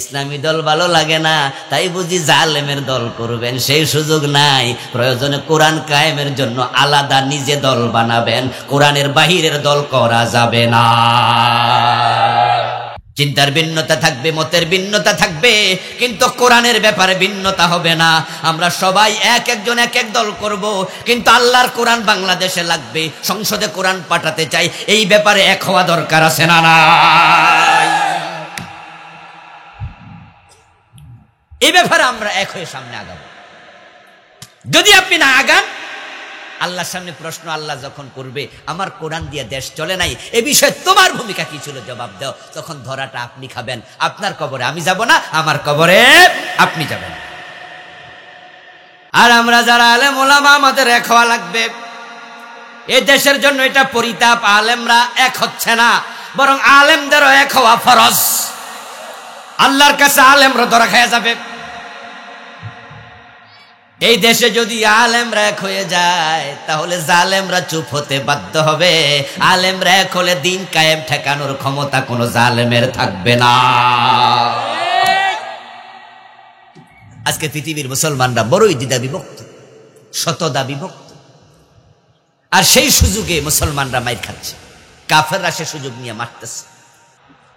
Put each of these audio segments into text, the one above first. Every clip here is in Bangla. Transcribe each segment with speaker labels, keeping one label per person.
Speaker 1: ইসলামী দল ভালো লাগে না, তাই বুঝি জালেমের দল করবেন, সেই সুযোগ নাই। প্রয়োজনে কোরআন কায়েমের জন্য আলাদা নিজে দল বানাবেন, কোরআনের বাহিরের দল করা যাবে না। চিন্তার ভিন্নতা থাকবে, মতের ভিন্নতা থাকবে, কিন্তু কোরআনের ব্যাপারে ভিন্নতা হবে না। আমরা সবাই এক একজন এক এক দল করব, কিন্তু আল্লাহর কোরআন বাংলাদেশে লাগবে, সংসদে কোরআন পাঠাতে চাই, এই ব্যাপারে এক হওয়া দরকার আছে না? না, এই ব্যাপারে আমরা এক হয়ে সামনে আগাবো। যদি আপনি না আগান, আল্লাহর সামনে প্রশ্ন আল্লাহ যখন করবে, আমার কোরআন দিয়ে দেশ চলে নাই, এ বিষয়ে তোমার ভূমিকা কি ছিল, জবাব দাও। তখন ধরাটা আপনি খাবেন। আপনার কবরে আমি যাব না, আমার কবরে আপনি যাবেন। আর আমরা যারা আলেম ওলামা, আমাদের এক হওয়া লাগবে। এই দেশের জন্য এটা পরিতাপ, আলেমরা এক হচ্ছে না, বরং আলেমদেরও এক হওয়া ফরজ। আল্লাহর কাছে আলেমরা ধরা খায়া যাবে। এই দেশে যদি আলেমরা এক হয়ে যায়, তাহলে জালেমরা চুপ হতে বাধ্য হবে। আলেমরা এক হলে দিন কায়েম ঠেকানোর ক্ষমতা কোনো জালেমের থাকবে না। আজকে পৃথিবীর মুসলমানরা বড়ই দ্বিধা বিভক্ত, শতদা বিভক্ত। আর সেই সুযোগে মুসলমানরা মাইর খাচ্ছে, কাফেররা সে সুযোগ নিয়ে মারতেছে।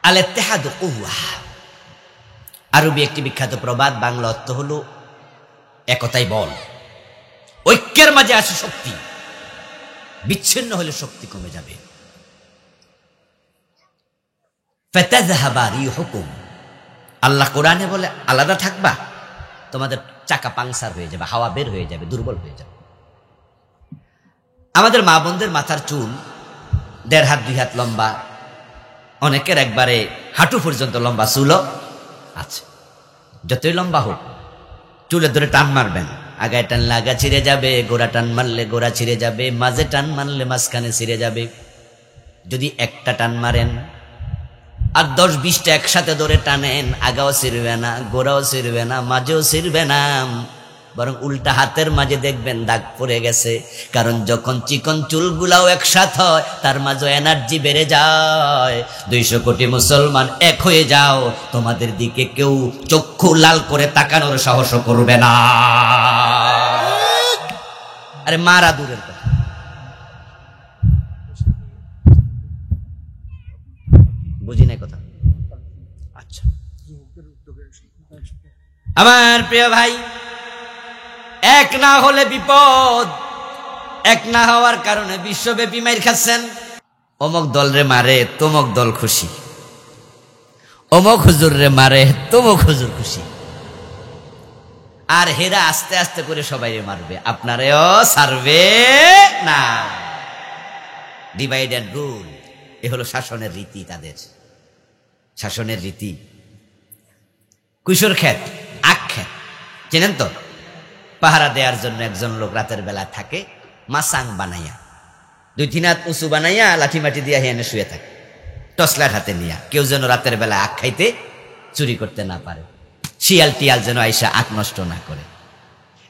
Speaker 1: আল ইত্তেহাদু কুওয়া, আরবি একটি বিখ্যাত প্রবাদ, বাংলা অর্থ হলো একতাই বল। ঐক্যের মাঝে আসে শক্তি, বিচ্ছিন্ন হলে শক্তি কমে যাবে। ফাতাযহাবা রিহুকুম, আল্লাহ কোরআনে বলে আলাদা থাকবা, তোমাদের চাকা পাংচার হয়ে যাবে, হাওয়া বের হয়ে যাবে, দুর্বল হয়ে যাবে। আমাদের মা বোনদের মাথার চুল 1.5 হাত 2 হাত লম্বা, অনেকের একবারে হাঁটু পর্যন্ত লম্বা চুলও আছে। যতই লম্বা হোক, চুলে ধরে টান মারবেন, আগায় টানলে আগা ছিঁড়ে যাবে, গোড়া টান মারলে গোড়া ছিঁড়ে যাবে, মাঝে টান মারলে মাঝখানে ছিঁড়ে যাবে। যদি একটা টান মারেন আর 10-20টা একসাথে ধরে টানেন, আগাও ছিঁড়বে না, গোড়াও ছিঁড়বে না, মাঝেও ছিঁড়বে না, বরং উল্টা হাতের মাঝে দেখবেন দাগ পড়ে গেছে। কারণ যখন চিকন চুলগুলাও একসাথে হয়, তার মাঝে এনার্জি বেড়ে যায়। 200 কোটি মুসলমান এক হয়ে যাও, তোমাদের দিকে কেউ চক্ষু লাল করে তাকানোর সাহস করবে না। আরে মারা দূরের কথা, বুঝি নাই কথা। আচ্ছা, আমার প্রিয় ভাই, এক না হলে বিপদ। এক না হওয়ার কারণে বিশ্বব্যাপী মাইর খাচ্ছেন। অমুক দল রে মারে, তমুক দল খুশি, অমুক হুজুর রে মারে, তমুক হুজুর খুশি। আর হেরা আস্তে আস্তে করে সবাই মারবে, আপনারেও ছাড়বে না। ডিভাইড এন্ড রুল, এ হলো শাসনের রীতি, তাদের শাসনের রীতি। কুশোর ক্ষেত, আখ ক্ষেত চেনেন তো? পাহারা দেওয়ার জন্য একজন লোক রাতের বেলা থাকে, মাসাং বানাইয়া 2-3 হাত উঁচু বানাইয়া লাঠি মাটি দিয়া হেনে শুয়ে থাকে, টসলার হাতে নিয়া, কেউ যেন রাতের বেলা আখ খাইতে চুরি করতে না পারে, শিয়াল টিয়াল যেন আইসা আখ নষ্ট না করে।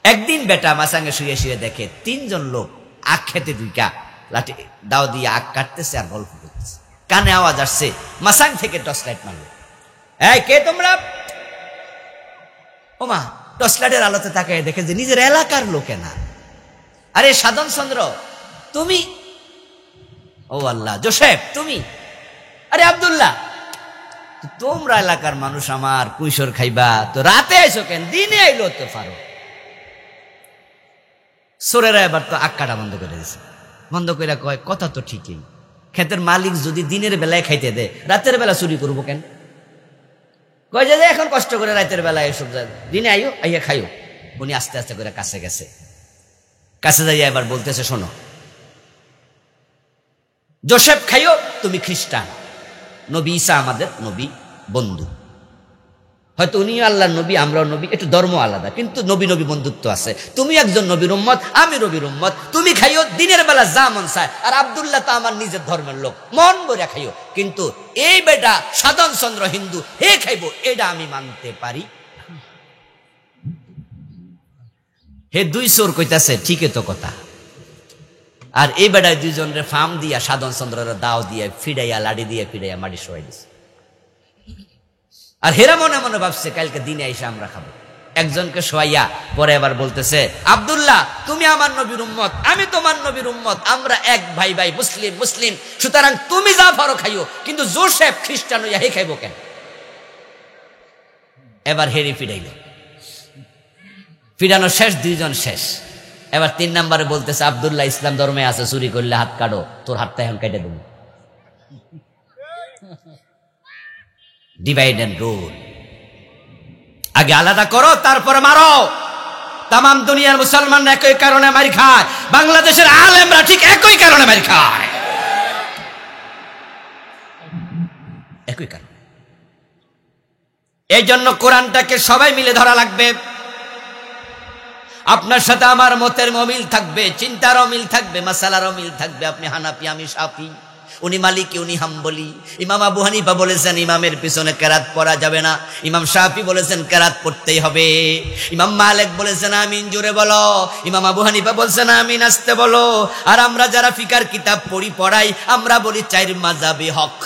Speaker 1: একদিন বেটা মাসাঙ্গে শুয়ে শুয়ে দেখে 3 জন লোক আখ খেতে দুইটা লাঠি দাও দিয়ে আখ কাটতেছে আর গল্প করতেছে। কানে আওয়াজ আসছে, মাসাং থেকে টর্চ লাইট মারলো। এই কে তোমরা? ওমা, টর্চ লাইটের আলোতে তাকায় দেখে যে নিজের এলাকার লোকে না। আরে সাধন চন্দ্র তুমি? ও আল্লাহ, জোসেফ তুমি? আরে আব্দুল্লাহ, তোমরা এলাকার মানুষ, আমার কুইশোর খাইবা তো রাতে আইসো কেন? দিনে আইলো তো পারো। সোরেরা এবার তো আখ কাটা বন্ধ করে দিয়েছে। বন্ধ করে কয়, কথা তো ঠিকই, ক্ষেতের মালিক যদি দিনের বেলায় খাইতে দেয়, রাতের বেলা চুরি করবো কেন? কয় যে এখন কষ্ট করে রাতের বেলায় এসব, দিনে আইও, আইয়া খাইও। উনি আস্তে আস্তে করে কাছে গেছে, কাছে যাইয়া এবার বলতেছে, শোনো জোসেফ, খাইও, তুমি খ্রিস্টান, নবী ঈসা আমাদের নবী বন্ধু, হয়তো উনি আল্লাহর নবী, আমরাও নবী, একটু ধর্ম আলাদা, কিন্তু নবী নবী বন্ধুত্ব আছে। তুমি একজন নবীর উম্মত, আমি নবীর উম্মত, তুমি খাইও দিনের বেলা যা মন চায়। আর আব্দুল্লাহ তো আমার নিজের ধর্মের লোক, মন ভরে খাইও। কিন্তু এই বেটা সাধন চন্দ্র হিন্দু, হে খাইবো, এটা আমি মানতে পারি। হে 2 চোর কইতাছে, ঠিকই তো কথা। আর এই বেটায় 2 জনের ফার্ম দিয়া সাধন চন্দ্রের দাও দিয়ে ফিডাইয়া, লাড়ি দিয়ে ফিডাইয়া মাটি শোয়াই দিছে। আর হেরা মনে মনে ভাবছে কালকে দিনে এসে আমরা খাবো। একজনকে শোয়াইয়া পরে আবার বলতেছে, আব্দুল্লাহ তুমি আমার নবীর উম্মত, আমি তোমার নবীর উম্মত, আমরা এক ভাই ভাই, মুসলিম মুসলিম, সুতরাং তুমি যা পারো খাইও, কিন্তু জোসেফ খ্রিস্টান হইয়া হে খাইব কেন? এবার হেরি ফিরাইল, ফিরানো শেষ, দুইজন শেষ। এবার 3 নম্বরে বলতেছে, আব্দুল্লাহ ইসলাম ধর্মে আছে, চুরি করলে হাত কাটো, তোর হাতটা এখন কেটে দেব। ডিভাইড এন্ড রুল, আগে আলাদা করো তারপরে মারো। তাম দুনিয়ার মুসলমানরা একই কারণে মারি খায়, বাংলাদেশের আলেমরা ঠিক একই কারণে মারি খায়, একই কারণ। এই জন্য কোরআনটাকে সবাই মিলে ধরা লাগবে। আপনার সাথে আমার মতের মিল থাকবে, চিন্তারও মিল থাকবে, মাসালারও মিল থাকবে। আপনি হানাফি, আমি শাফি, উনি মালিকি, উনি হাম্বলি। ইমাম আবু হানিফা বলেছেন ইমামের পিছনে কেরাত পড়া যাবে না, ইমাম শাফি বলেছেন কেরাত পড়তেই হবে। ইমাম মালিক বলেছেন আমিন জোরে বলো, ইমাম আবু হানিফা বলছেন আমিন আস্তে বলো। আর আমরা যারা ফিকার কিতাব পড়াই, আমরা বলি 4 মাযহাবে হক।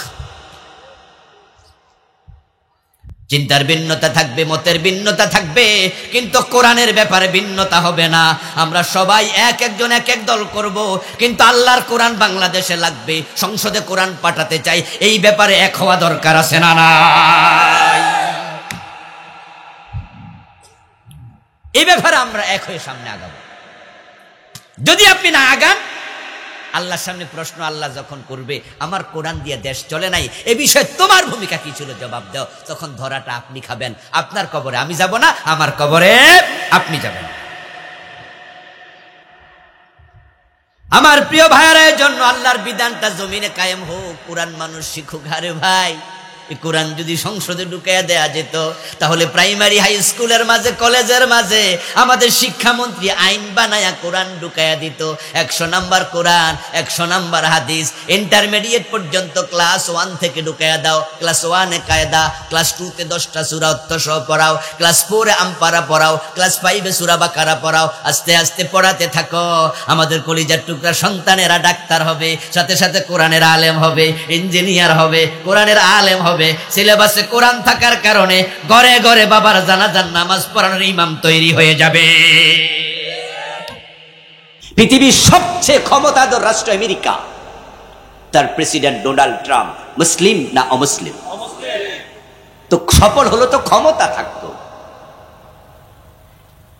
Speaker 1: চিন্তার ভিন্নতা থাকবে, মতের ভিন্নতা থাকবে, কিন্তু কোরআনের ব্যাপারে ভিন্নতা হবে না। আমরা সবাই একজন এক এক দল করব, কিন্তু আল্লাহর কোরআন বাংলাদেশে লাগবে, সংসদে কোরআন পাঠাতে চাই, এই ব্যাপারে এক হওয়া দরকার আছে না নাই? এই ব্যাপারে আমরা এক হয়ে সামনে আগাবো। যদি আপনি না আগান, আল্লাহর সামনে প্রশ্ন আল্লাহ যখন করবে, আমার কোরআন দিয়ে দেশ চলে নাই, এ বিষয়ে তোমার ভূমিকা কি ছিল, জবাব দাও। তখন ধরাটা আপনি খাবেন। আপনার কবরে আমি যাব না, আমার কবরে আপনি যাবেন। আমার প্রিয় ভাইয়ের জন্য আল্লাহর বিধানটা জমিনে কায়েম হোক, কোরআন মানুষ শিখুক। আরে ভাই, কোরআন যদি সংসদে ঢুকাইয়া দেয়া যেত, তাহলে প্রাইমারি হাই স্কুলের মাঝে, কলেজের মাঝে আমাদের শিক্ষামন্ত্রী আইন বানায়া কোরআন ঢুকাইয়া দিত। 100 নাম্বার কোরআন, 100 নাম্বার হাদিস, ইন্টারমিডিয়েট পর্যন্ত ক্লাস 1 থেকে ঢুকাইয়া দাও। ক্লাস 1 এ কায়দা, ক্লাস 2 তে 10টা সূরা অর্থসহ পড়াও, ক্লাস 4 এ আমপারা পড়াও, ক্লাস 5 এ সূরা বাকারা পড়াও। আস্তে আস্তে পড়াতে থাকো। আমাদের কলিজার টুকরা সন্তানেরা ডাক্তার হবে, সাথে সাথে কোরআনের আলেম হবে, ইঞ্জিনিয়ার হবে, কোরআনের আলেম হবে। সিলেবাসে কোরআন থাকার কারণে ঘরে ঘরে বাবার জানাজার নামাজ পড়ানোর ইমাম তৈরি হয়ে যাবে। পৃথিবীর সবচেয়ে ক্ষমতাধর রাষ্ট্র আমেরিকা, তার প্রেসিডেন্ট ডোনাল্ড ট্রাম্প মুসলিম না অমুসলিম? তো সফল হলো তো ক্ষমতা থাকতো।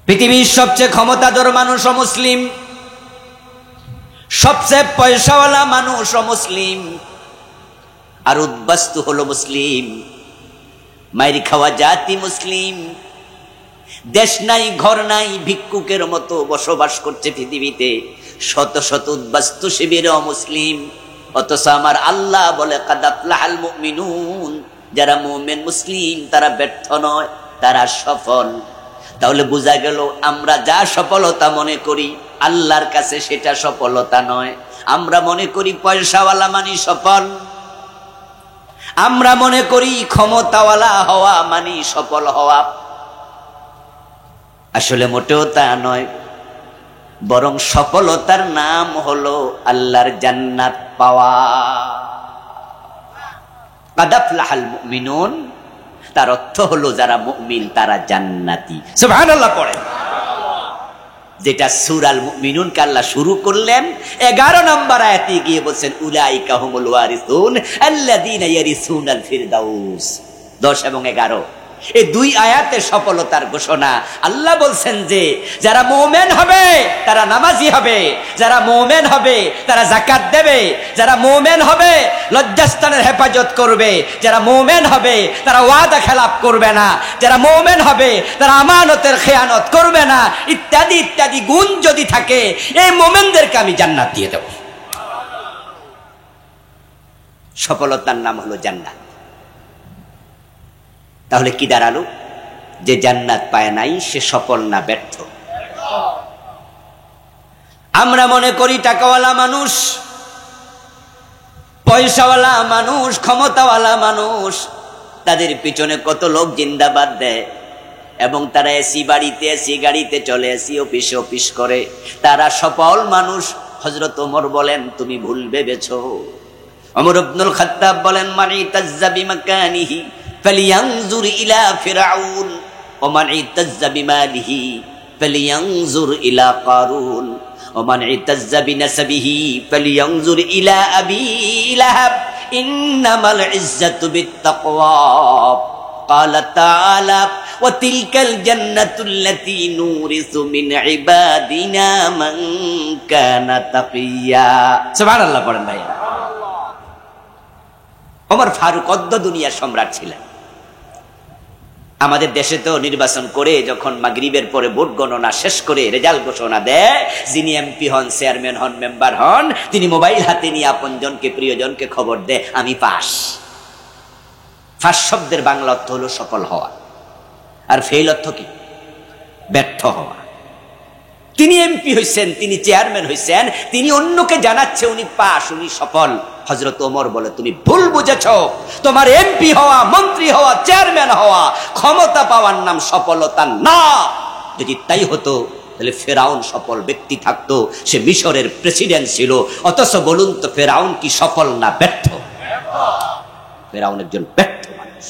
Speaker 1: পৃথিবীর সবচেয়ে ক্ষমতাধর মানুষ অমুসলিম, সবচেয়ে পয়সাওয়ালা মানুষ অমুসলিম, আর উদ্বাস্তু হলো মুসলিম। মাইরি খাওয়া জাতি মুসলিম, দেশ নাই ঘর নাই, ভিক্ষুকের মতো বসবাস করছে পৃথিবীতে। শত শত উদ্বাস্তু শিবির অমুসলিম। অথচ আমার আল্লাহ বলে কাদ আফলাহাল মুমিনুন, যারা মুমিন মুসলিম তারা ব্যর্থ নয়, তারা সফল। তাহলে বোঝা গেল, আমরা যা সফলতা মনে করি আল্লাহর কাছে সেটা সফলতা নয়। আমরা মনে করি পয়সাওয়ালা মানি সফল, আমরা মনে করি ক্ষমতাওয়ালা হওয়া মানি সফল হওয়া। আসলে মোটেও তা নয়, বরং সফলতার নাম হলো আল্লাহর জান্নাত পাওয়া। কাদ আফলাহাল মুমিনুন, তার অর্থ হলো যারা মুমিন তারা জান্নাতি। সুবহানাল্লাহ পড়ে, যেটা সূরাল মুমিনুনকে আল্লাহ শুরু করলেন 11 নম্বর আয়াতে গিয়ে বলছেন উলাইকা হুমুল ওয়ারিসুন আল্লাযীনা ইয়ারিসুনাল ফিরদাউস। 10 এবং 11 এই 2 আয়াতের সফলতার ঘোষণা। আল্লাহ বলছেন যে যারা মুমিন হবে তারা নামাজি হবে, যারা মুমিন হবে তারা যাকাত দেবে, যারা মুমিন হবে লজ্জাস্থানের হেফাজত করবে, যারা মুমিন হবে তারা ওয়াদা খেলাপ করবে না, যারা মুমিন হবে তারা আমানতের খেয়ানত করবে না, ইত্যাদি ইত্যাদি গুণ যদি থাকে, এই মুমিনদেরকে আমি জান্নাত দিয়ে দেব। সফলতার নাম হলো জান্নাত। তাহলে কি দাঁড়ালো? যে জান্নাত পায় নাই সে সফল না ব্যর্থ? আমরা মনে করি টাকাওয়ালা মানুষ, পয়সাওয়ালা মানুষ, ক্ষমতাওয়ালা মানুষ, তাদের পিছনে কত লোক জিন্দাবাদ দেয় এবং তারা এসি বাড়িতে, এসি গাড়িতে চলে, এসি অফিসে অফিস করে, তারা সফল মানুষ। হযরত ওমর বলেন তুমি ভুল ভেবেছো। ওমর ইবনুল খাত্তাব বলেন মানি তাজ্জা বিমাকানিহি ফালিয়ানজুর ইলা ফিরআউন ওয়া মান ইতাজ্জা বিমালিহি ফালিয়ানজুর ইলা কারুন ওয়া মান ইতাজ্জা বিনাসবিহি ফালিয়ানজুর ইলা আবি লাহাব ইন্নামাল ইজ্জাতু বিত্তাকওয়া قال تعالى وتلك الجنة التي نورث من عبادنا من كان تقيا سبحان الله পড়েন ভাই। ওমর ফারুক অদ্য দুনিয়ার সম্রাট ছিলেন। আমাদের দেশে তো নির্বাচন করে যখন মাগরিবের পরে ভোট গণনা শেষ করে রেজাল্ট ঘোষণা দেয়, যিনি এমপি হন, চেয়ারম্যান হন, মেম্বার হন, তিনি মোবাইল হাতে নিয়ে আপনজনকে প্রিয়জনকে খবর দেয় আমি পাস। ফাঁস শব্দের বাংলা অর্থ হলো সফল হওয়া, আর ফেল অর্থ কি? ব্যর্থ হওয়া। তিনি এমপি হয়েছেন, তিনি চেয়ারম্যান হয়েছেন, তিনি অন্যকে জানাচ্ছে উনি পাস, উনি সফল। হযরত ওমর বলে তুমি ভুল বুঝেছ, তোমার এমপি হওয়া, মন্ত্রী হওয়া, চেয়ারম্যান হওয়া, ক্ষমতা পাওয়ার নাম সফলতা না। যদি তাই হতো তাহলে ফেরাউন সফল ব্যক্তি থাকতো, সে মিশরের প্রেসিডেন্ট ছিল। অথচ বলুন তো ফেরাউন কি সফল না ব্যর্থ? ফেরাউন একজন ব্যর্থ মানুষ।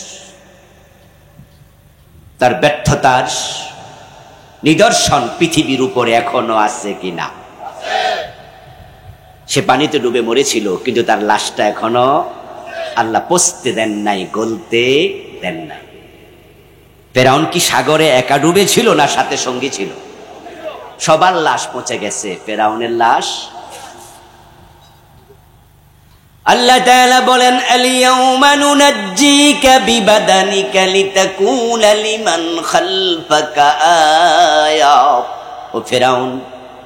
Speaker 1: তার ব্যর্থতার নিদর্শন পৃথিবীর উপরে এখনো আছে কিনা? সে পানিতে ডুবে মরেছিল, কিন্তু তার লাশটা এখনো আল্লাহ পচতে দেন নাই, গলতে দেন নাই। ফেরাউন কি সাগরে একা ডুবে ছিল না সাথে সঙ্গী ছিল? সবার লাশ পচে গেছে, ফেরাউনের লাশ। আল্লাহ তাআলা বলেন আল-ইয়াওমা নুনাজ্জিকা বিবাদানিকা লিতাকুনা লিমান খালফাকা আয়া। ও ফেরাউন,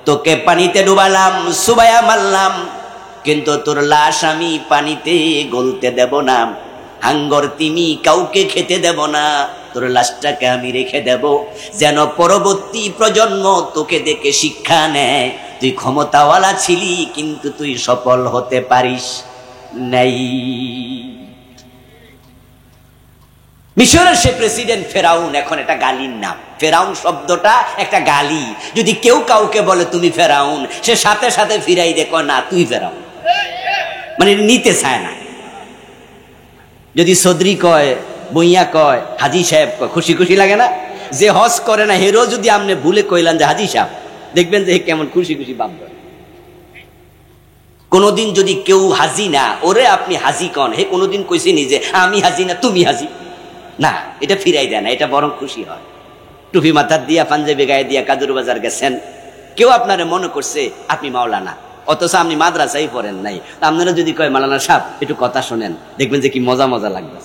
Speaker 1: তোকে পানিতে ডুবালাম, সুবায়া মারলাম, কিন্তু তোর লাশ আমি পানিতে গলতে দেব না, হাঙ্গর তিমি কাউকে খেতে দেব না, তোর লাশটাকে আমি রেখে দেব, যেন পরবর্তী প্রজন্ম তোকে দেখে শিক্ষা নেয়। তুই ক্ষমতাওয়ালা ছিলি, কিন্তু তুই সফল হতে পারিস নাই। মিশরের সে প্রেসিডেন্ট ফেরাউন, এখন এটা গালির নাম। ফেরাউন শব্দটা একটা গালি। যদি কেউ কাউকে বলে তুমি ফেরাউন, সে সাথে সাথে ফিরাই দেখো না তুই ফেরাউন, মানে নিতে চায় না। যদি সদরি কয়, বইয়া কয়, হাজি সাহেব কয়, খুশি খুশি লাগে না? যে হজ করে না হেরো যদি আপনি ভুলে কইলেন যে হাজি সাহেব, দেখবেন যে কেমন খুশি খুশি বাপ। কোনদিন যদি কেউ হাজি না, ওরে আপনি হাজি কন, হে কোনদিন কইছে নি যে আমি হাজি না তুমি হাজি? না, এটা ফিরাই দেয় না, এটা বরং খুশি হয়। টুপি মাথার দিয়া, পাঞ্জাবি গায়ে দিয়া কাদুর বাজার গেছেন, কেউ আপনারা মনে করছে আপনি মাওলানা, অথচ আপনি মাদ্রাসায় পড়েন নাই। আপনারা যদি কয় মাওলানা সাহেব একটু কথা শোনেন, দেখবেন যে কি মজা মজা লাগবে,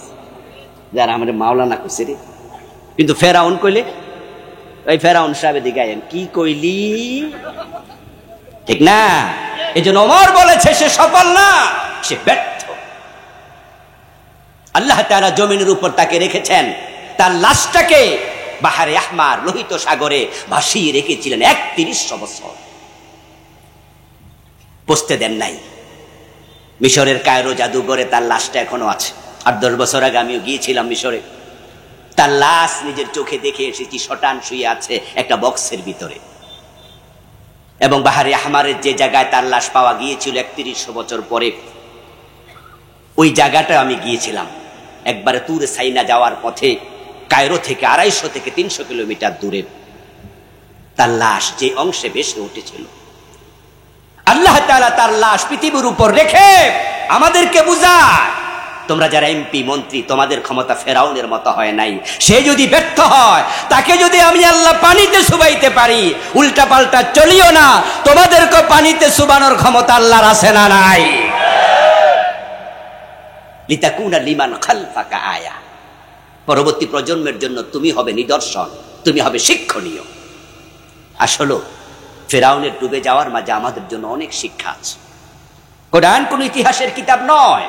Speaker 1: যারা আমার মাওলানা করছে রে। কিন্তু ফেরাউন কইলে ওই ফেরাউন সাহেব এদিকে আইন, কি কইলি, ঠিক না? এই জন্য ওমর বলেছে সে সফল না, সে ব্যর্থ। আল্লাহ তাআলা জমিনের উপর তাকে রেখেছেন, তার লাশটাকে বাহারে আহমার, লোহিত সাগরে ভাসিয়ে রেখেছিলেন ৩১ বছর, পচতে দেন নাই। মিশরের কায়রো জাদুঘরে তার লাশটা এখনো আছে। ৮-১০ বছর আগে আমিও গিয়েছিলাম মিশরে, তার লাশ নিজের চোখে দেখে এসেছি, শটান শুয়ে আছে একটা বক্সের ভিতরে। এবং বাহারে আহমারের যে জায়গায় তার লাশ পাওয়া গিয়েছিল ৩১ বছর পরে, ওই জায়গাটা আমি গিয়েছিলাম। একবারে তুরে সাইনা যাওয়ার পথে কায়রো থেকে ২৫০ থেকে ৩০০ কিলোমিটার দূরে তার লাশ যে অংশে ভেসে উঠেছিল, আল্লাহ তাআলা তার লাশ পৃথিবীর উপর রেখে আমাদেরকে বুঝায়, তোমরা যারা এমপি মন্ত্রী, তোমাদের ক্ষমতা ফেরাউনের মতো হয় নাই। সে যদি ব্যর্থ হয়, তাকে যদি আমি আল্লাহ পানিতে চুবাইতে পারি, উল্টা পাল্টা চলিও না, তোমাদেরকে পানিতে চুবানোর ক্ষমতা আল্লাহর আছে না নাই? লিতাকুনা লিমান খালফাকা আয়া, পরবর্তী প্রজন্মের জন্য তুমি হবে নিদর্শন, তুমি হবে শিক্ষণীয়। আসলে ফেরাউনের ডুবে যাওয়ার মাঝে আমাদের জন্য অনেক শিক্ষা আছে। কোরআন কোন ইতিহাসের কিতাব নয়,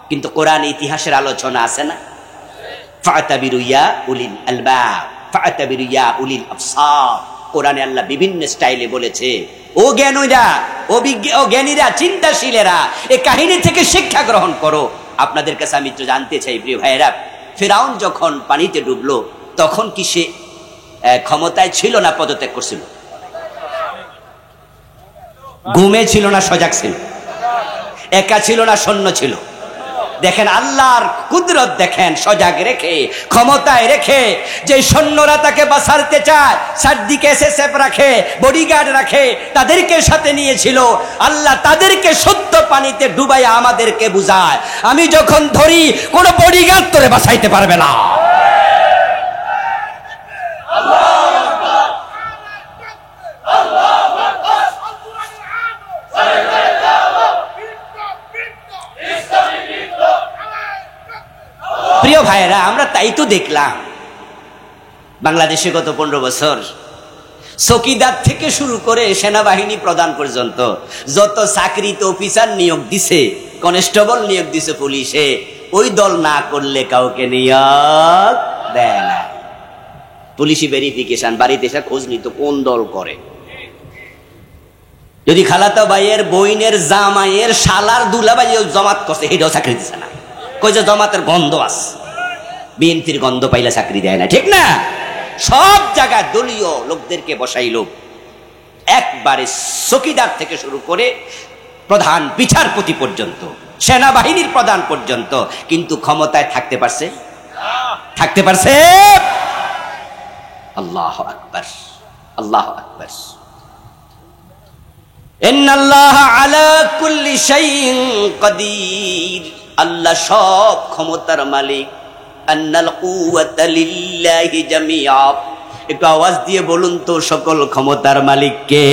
Speaker 1: কিন্তু কোরআন ইতিহাসের আলোচনা আছে না? ফাতাবিরু ইয়া উলিল আলবাব, ফাতাবিরু ইয়া উলিল আবসার। কোরআনে আল্লাহ বিভিন্ন স্টাইলে বলেছে, ও জ্ঞানীরা, ও জ্ঞানীরা, চিন্তাশীলেরা, এই কাহিনী থেকে শিক্ষা গ্রহণ করো। আপনাদের কাছে আমি জানতে চাই প্রিয় ভাইয়েরা, ফেরাউন যখন পানিতে ডুবলো তখন কি সে ক্ষমতায় ছিল না পদত্যাগ করছিল? ঘুমে ছিল না সজাগ ছিল? একা ছিল না সৈন্য ছিল?
Speaker 2: দেখেন আল্লাহর কুদরত, দেখেন সজাগ রেখে, ক্ষমতায় রেখে, যে সৈন্যরা তাকে বাঁচাতে চায়, চারদিকে এসএসএফ রাখে, বডিগার্ড রাখে, তাদেরকে সাথে নিয়েছিল। আল্লাহ তাদেরকে সত্য পানিতে ডুবাইয়া আমাদেরকে বুঝায়, আমি যখন ধরি কোন বডিগার্ড তোরে বাঁচাইতে পারবে না। প্রিয় ভাইয়েরা, আমরা তাই তো দেখলাম বাংলাদেশে গত 15 বছর চৌকিদার থেকে শুরু করে সেনাবাহিনী প্রধান পর্যন্ত যত চাকরিতে অফিসার নিয়োগ দিছে, কনস্টেবল নিয়োগ দিছে পুলিশে, ওই দল না করলে কাউকে নিয়োগ দেয় না। পুলিশি ভেরিফিকেশন, বাড়িতে এসে খোঁজ নিত কোন দল করে। যদি খালাতো ভাইয়ের, বইনের, জামাইয়ের, শালার দুলাভাই জমাত করছে, এটাও চাকরি দিছে না। কই যে জমাতের গন্ধ আছে, বিএনপির গন্ধ পাইলে চাকরি দেয় না, ঠিক না? সব জায়গায় দলীয় লোকদেরকে বসাইল, একবারে চৌকিদার থেকে শুরু করে প্রধান বিচারপতি পর্যন্ত, সেনাবাহিনীর প্রধান পর্যন্ত, কিন্তু ক্ষমতায় থাকতে পারছে? থাকতে পারছে? আল্লাহু আকবার, আল্লাহু আকবার। ইন্নাল্লাহা আলা কুল্লি শাইইন কাদির, আল্লাহ সব ক্ষমতার মালিক। আন্নাল কুওয়াতা লিল্লাহি জামিআ, একটু আওয়াজ দিয়ে বলুন তো, সকল ক্ষমতার মালিক কে?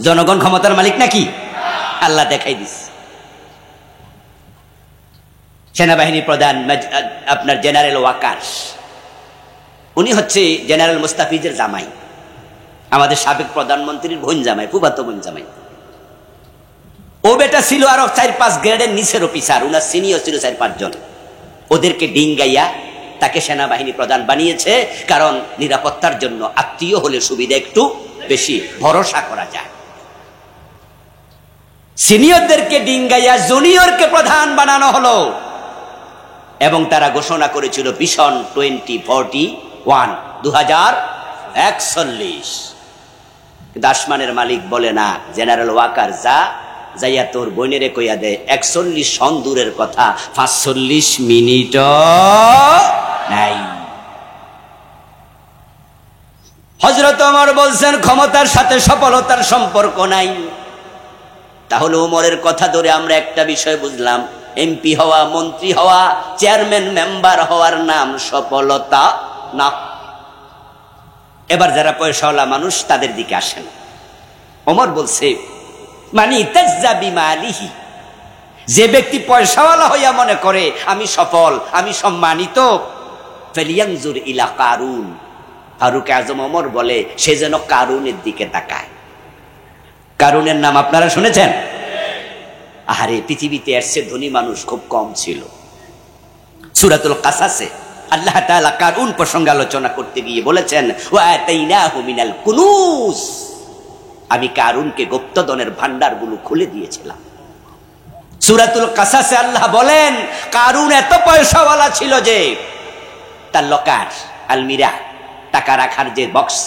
Speaker 2: জনগণ ক্ষমতার মালিক নাকি? আল্লাহ দেখাই দিচ্ছে। সেনাবাহিনী প্রধান আপনার জেনারেল ওয়াকার, উনি হচ্ছে জেনারেল মুস্তাফিজের জামাই, আমাদের সাবেক প্রধানমন্ত্রীর বোন জামাই, ফুফাতো বোন জামাই। ও বেটা ছিল আরো 4-5 গ্রেডের নিচের অফিসার, উনার সিনিয়র ছিল 4-5 জন। ওদেরকে ডিঙ্গাইয়া তাকে সেনাবাহিনী প্রধান বানিয়েছে, কারণ নিরাপত্তার জন্য আত্মীয় হলে সুবিধা একটু বেশি, ভরসা করা যায়। সিনিয়রদেরকে ডিঙ্গাইয়া জুনিয়রকে প্রধান বানানো হলো, এবং তারা ঘোষণা করেছিল ভিশন 2041, 2041। কিন্তু আসমানের মালিক বলে না, জেনারেল ওয়াকার যাইয়া তোর বোনেরে কইয়া দে 41 সন দূরের কথা, 45 মিনিট নাই। হযরত ওমর বলছেন ক্ষমতার সাথে সফলতার সম্পর্ক নাই। তাহলে ওমরের কথা ধরে আমরা একটা বিষয় বুঝলাম, এমপি হওয়া, মন্ত্রী হওয়া, চেয়ারম্যান মেম্বার হওয়ার নাম সফলতা না। এবার যারা পয়সাওয়ালা মানুষ তাদের দিকে আসেন। ওমর বলছে মানি তাজ্জা বিমালিহি, যে ব্যক্তি পয়সাওয়ালা হইয়া মনে করে আমি সফল, আমি সম্মানিত, ফালিয়ানজুর ইলা কারুন, ফারুক আজম ওমর বলে সে যেন কারুনের দিকে তাকায়। কারুনের নাম আপনারা শুনেছেন? আহারে, পৃথিবীতে এর চেয়ে ধনী মানুষ খুব কম ছিল। সূরাতুল কাসাসে আল্লাহ তাআলা কারুন প্রসঙ্গে আলোচনা করতে গিয়ে বলেছেন, ওয়া আতাইনাহু মিনাল কুনুজ, আমি কারুনকে গুপ্তধনের ভান্ডারগুলো খুলে দিয়েছিলাম। সূরাতুল কাসাসে আল্লাহ বলেন কারুন এত পয়সাওয়ালা ছিল যে তার লকার, আলমিরা, টাকা রাখার যে বক্স,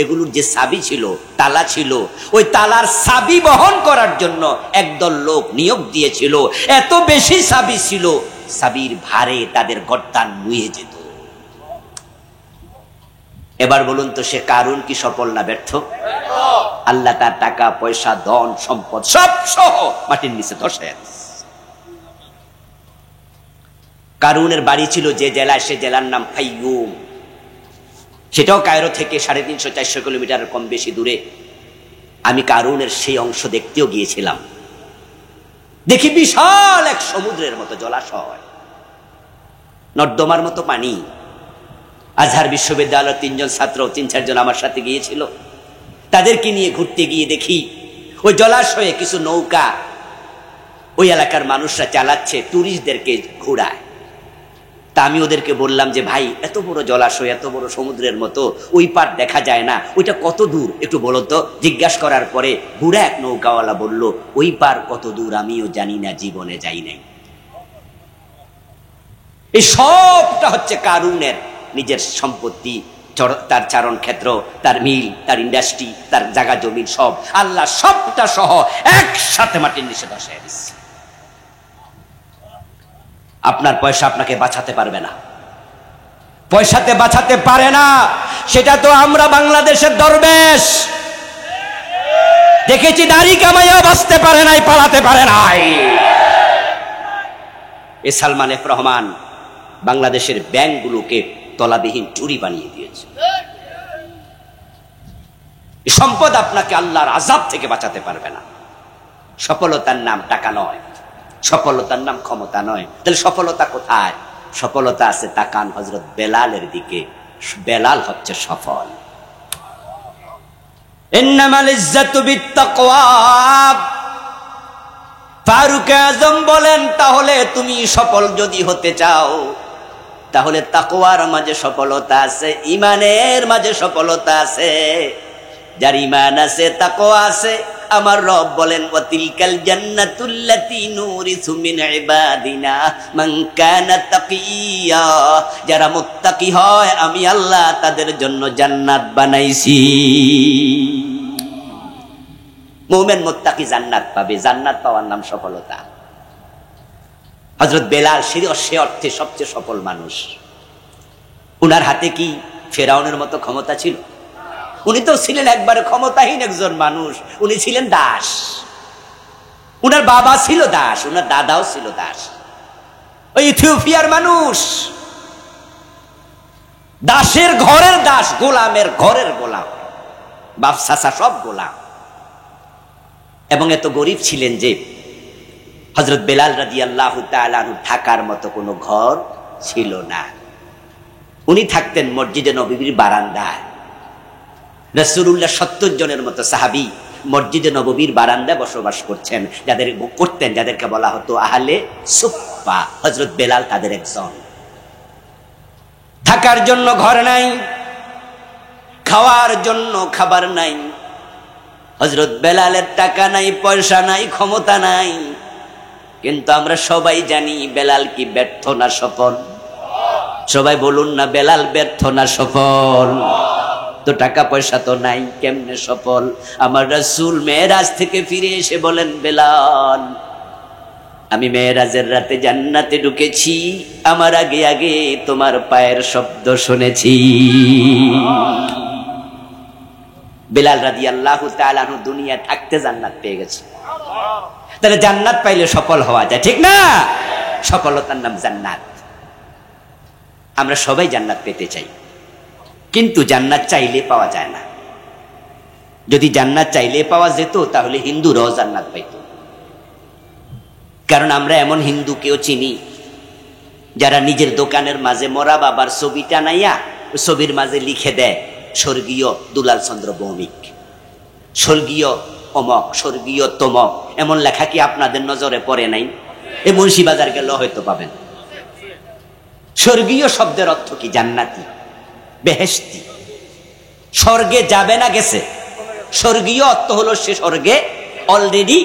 Speaker 2: এগুলোর যে চাবি ছিল, তালা ছিল, ওই তালার চাবি বহন করার জন্য একদল লোক নিয়োগ দিয়েছিল। এত বেশি চাবি ছিল, চাবির ভারে তাদের গর্দান নুয়ে যেত। এবার বলুন তো, সে কারুন কি সফল না ব্যর্থ? আল্লাহ তার টাকা পয়সা, ধন সম্পদ সব সহ মাটির নিচে ধসে। কারুনের বাড়ি ছিল যে জেলায়, সে জেলার নাম ফাইয়ুম। সেটাও কায়রো থেকে 350-400 কিলোমিটার কম বেশি দূরে। আমি কারুনের সেই অংশ দেখতেও গিয়েছিলাম। দেখি বিশাল এক সমুদ্রের মতো জলাশয়, নর্দমার মতো পানি। আজহার বিশ্ববিদ্যালয়ের 3 জন ছাত্র, 3-4 জন আমার সাথে গিয়েছিল। তাদেরকে নিয়ে ঘুরতে গিয়ে দেখি ওই জলাশয়ে কিছু নৌকা ওই এলাকার মানুষরা চালাচ্ছে, টুরিস্টদেরকে ঘোরায়। তা আমি ওদেরকে বললাম যে ভাই, এত বড় জলাশয়, এত বড় সমুদ্রের মতো, ওই পার দেখা যায় না, ওইটা কত দূর একটু বলো তো। জিজ্ঞাসা করার পরে বুড়া এক নৌকাওয়ালা বলল, ওই পার কত দূর আমিও জানি না, জীবনে যাই নাই। এই সবটা হচ্ছে কারুনের নিজের সম্পত্তি, তার চারণ ক্ষেত্র, তার মিল, তার ইন্ডাস্ট্রি, তার জায়গা জমিন সব আল্লাহ সবটা সহ একসাথে মাটির নিচে ধসে দিচ্ছে। আপনার পয়সা আপনাকে বাঁচাতে পারবে না, পয়সাতে বাঁচাতে পারে না। সেটা তো আমরা বাংলাদেশের দরবেশ দেখেছি, দাড়ি কামাইয়া বাঁচতে পারে নাই, পালাতে পারে নাই। এ সালমান এফ রহমান বাংলাদেশের ব্যাংকগুলোকে তলাবিহীন চুরি বানিয়ে দিয়েছে। সম্পদ আপনাকে আল্লাহর আযাব থেকে বাঁচাতে পারবে না। সফলতার নাম টাকা নয়, সফলতার নাম ক্ষমতা নয়। তাহলে সফলতা কোথায়? সফলতা আছে তাকান হযরত বেলালের দিকে। বেলাল হচ্ছে সফল। ইন্নামাল ইজ্জাতু বিত্তাকওয়া। ফারুক আযম বলেন, তাহলে তুমি সফল যদি হতে চাও, তাহলে তাকওয়ার মাঝে সফলতা আছে, ঈমানের মাঝে সফলতা আছে। যার ঈমান আছে, তাকওয়া আছে, আমার রব বলেন ওয়াতিলকাল জান্নাতুল্লাতী নুরিসু মিন ইবাদিনা মান কানা তাকিয়া। যারা মুত্তাকি হয় আমি আল্লাহ তাদের জন্য জান্নাত বানাইছি। মুমিন মুত্তাকি জান্নাত পাবে। জান্নাত পাওয়ার নাম সফলতা। হযরত বেলাল সে অর্থে সবচেয়ে সফল মানুষ। উনার হাতে কি ফেরাউনের মতো ক্ষমতা ছিল? উনি তো ছিলেন একবারে ক্ষমতাহীন একজন মানুষ। উনি ছিলেন দাস। উনার বাবা ছিল দাস, উনার দাদাও ছিল দাস। ওই ইথিওপিয়ার মানুষ, দাসের ঘরের দাস, গোলামের ঘরের গোলাম, বাপ চাচা সব গোলাম। এবং এত গরিব ছিলেন যে হযরত বেলাল রাদিয়াল্লাহু তাআলা আনহু থাকার মতো কোনো ঘর ছিল না। উনি থাকতেন মসজিদে নববীর বারান্দায়। রাসূলুল্লাহ 70 জনের মতো সাহাবী মসজিদে নববীর বারান্দায় বসবাস করছেন, যাদেরকে বলা হতো আহলে সুফফা। হযরত বেলাল তাদের একজন। থাকার জন্য ঘর নাই, খাওয়ার জন্য খাবার নাই। হযরত বেলালের টাকা নাই, পয়সা নাই, ক্ষমতা নাই। কিন্তু আমরা সবাই জানি বেলাল কি ব্যর্থ না সফল? সবাই বলুন না, বেলাল ব্যর্থ না সফল? তো টাকা পয়সা তো নাই, কেমনে সফল? আমার রাসূল মেরাজ থেকে ফিরে এসে বলেন, বেলাল আমি মেরাজের রাতে জান্নাতে ঢুকেছি, আমার আগে আগে তোমার পায়ের শব্দ শুনেছি। বেলাল রাদিয়াল্লাহু তাআলা আনহু দুনিয়া থাকতে জান্নাত পেয়ে গেছে। তাহলে জান্নাত পাইলে সফল হওয়া যায়, ঠিক না? সফলতার নাম জান্নাত। আমরা সবাই জান্নাত পেতে চাই, কিন্তু জান্নাত চাইলে পাওয়া যায় না। যদি জান্নাত চাইলে পাওয়া যেত তাহলে হিন্দুরাও জান্নাত পাইত। কারণ আমরা এমন হিন্দুকেও চিনি যারা নিজের দোকানের মাঝে মরা বাবার ছবি টানাইয়া ছবির মাঝে লিখে দেয় স্বর্গীয় দুলাল চন্দ্র ভৌমিক, স্বর্গীয় অমক, স্বর্গীয় তমক। এমন লেখা কি আপনাদের নজরে পড়ে নাই? এই মুন্সিবাজার গেল হয়তো পাবেন। স্বর্গীয় শব্দের অর্থ কি? জান্নাতি, বেহেশতি। স্বর্গে যাবে না গেছে। স্বর্গীয় অর্থ হলো সে স্বর্গে অলরেডি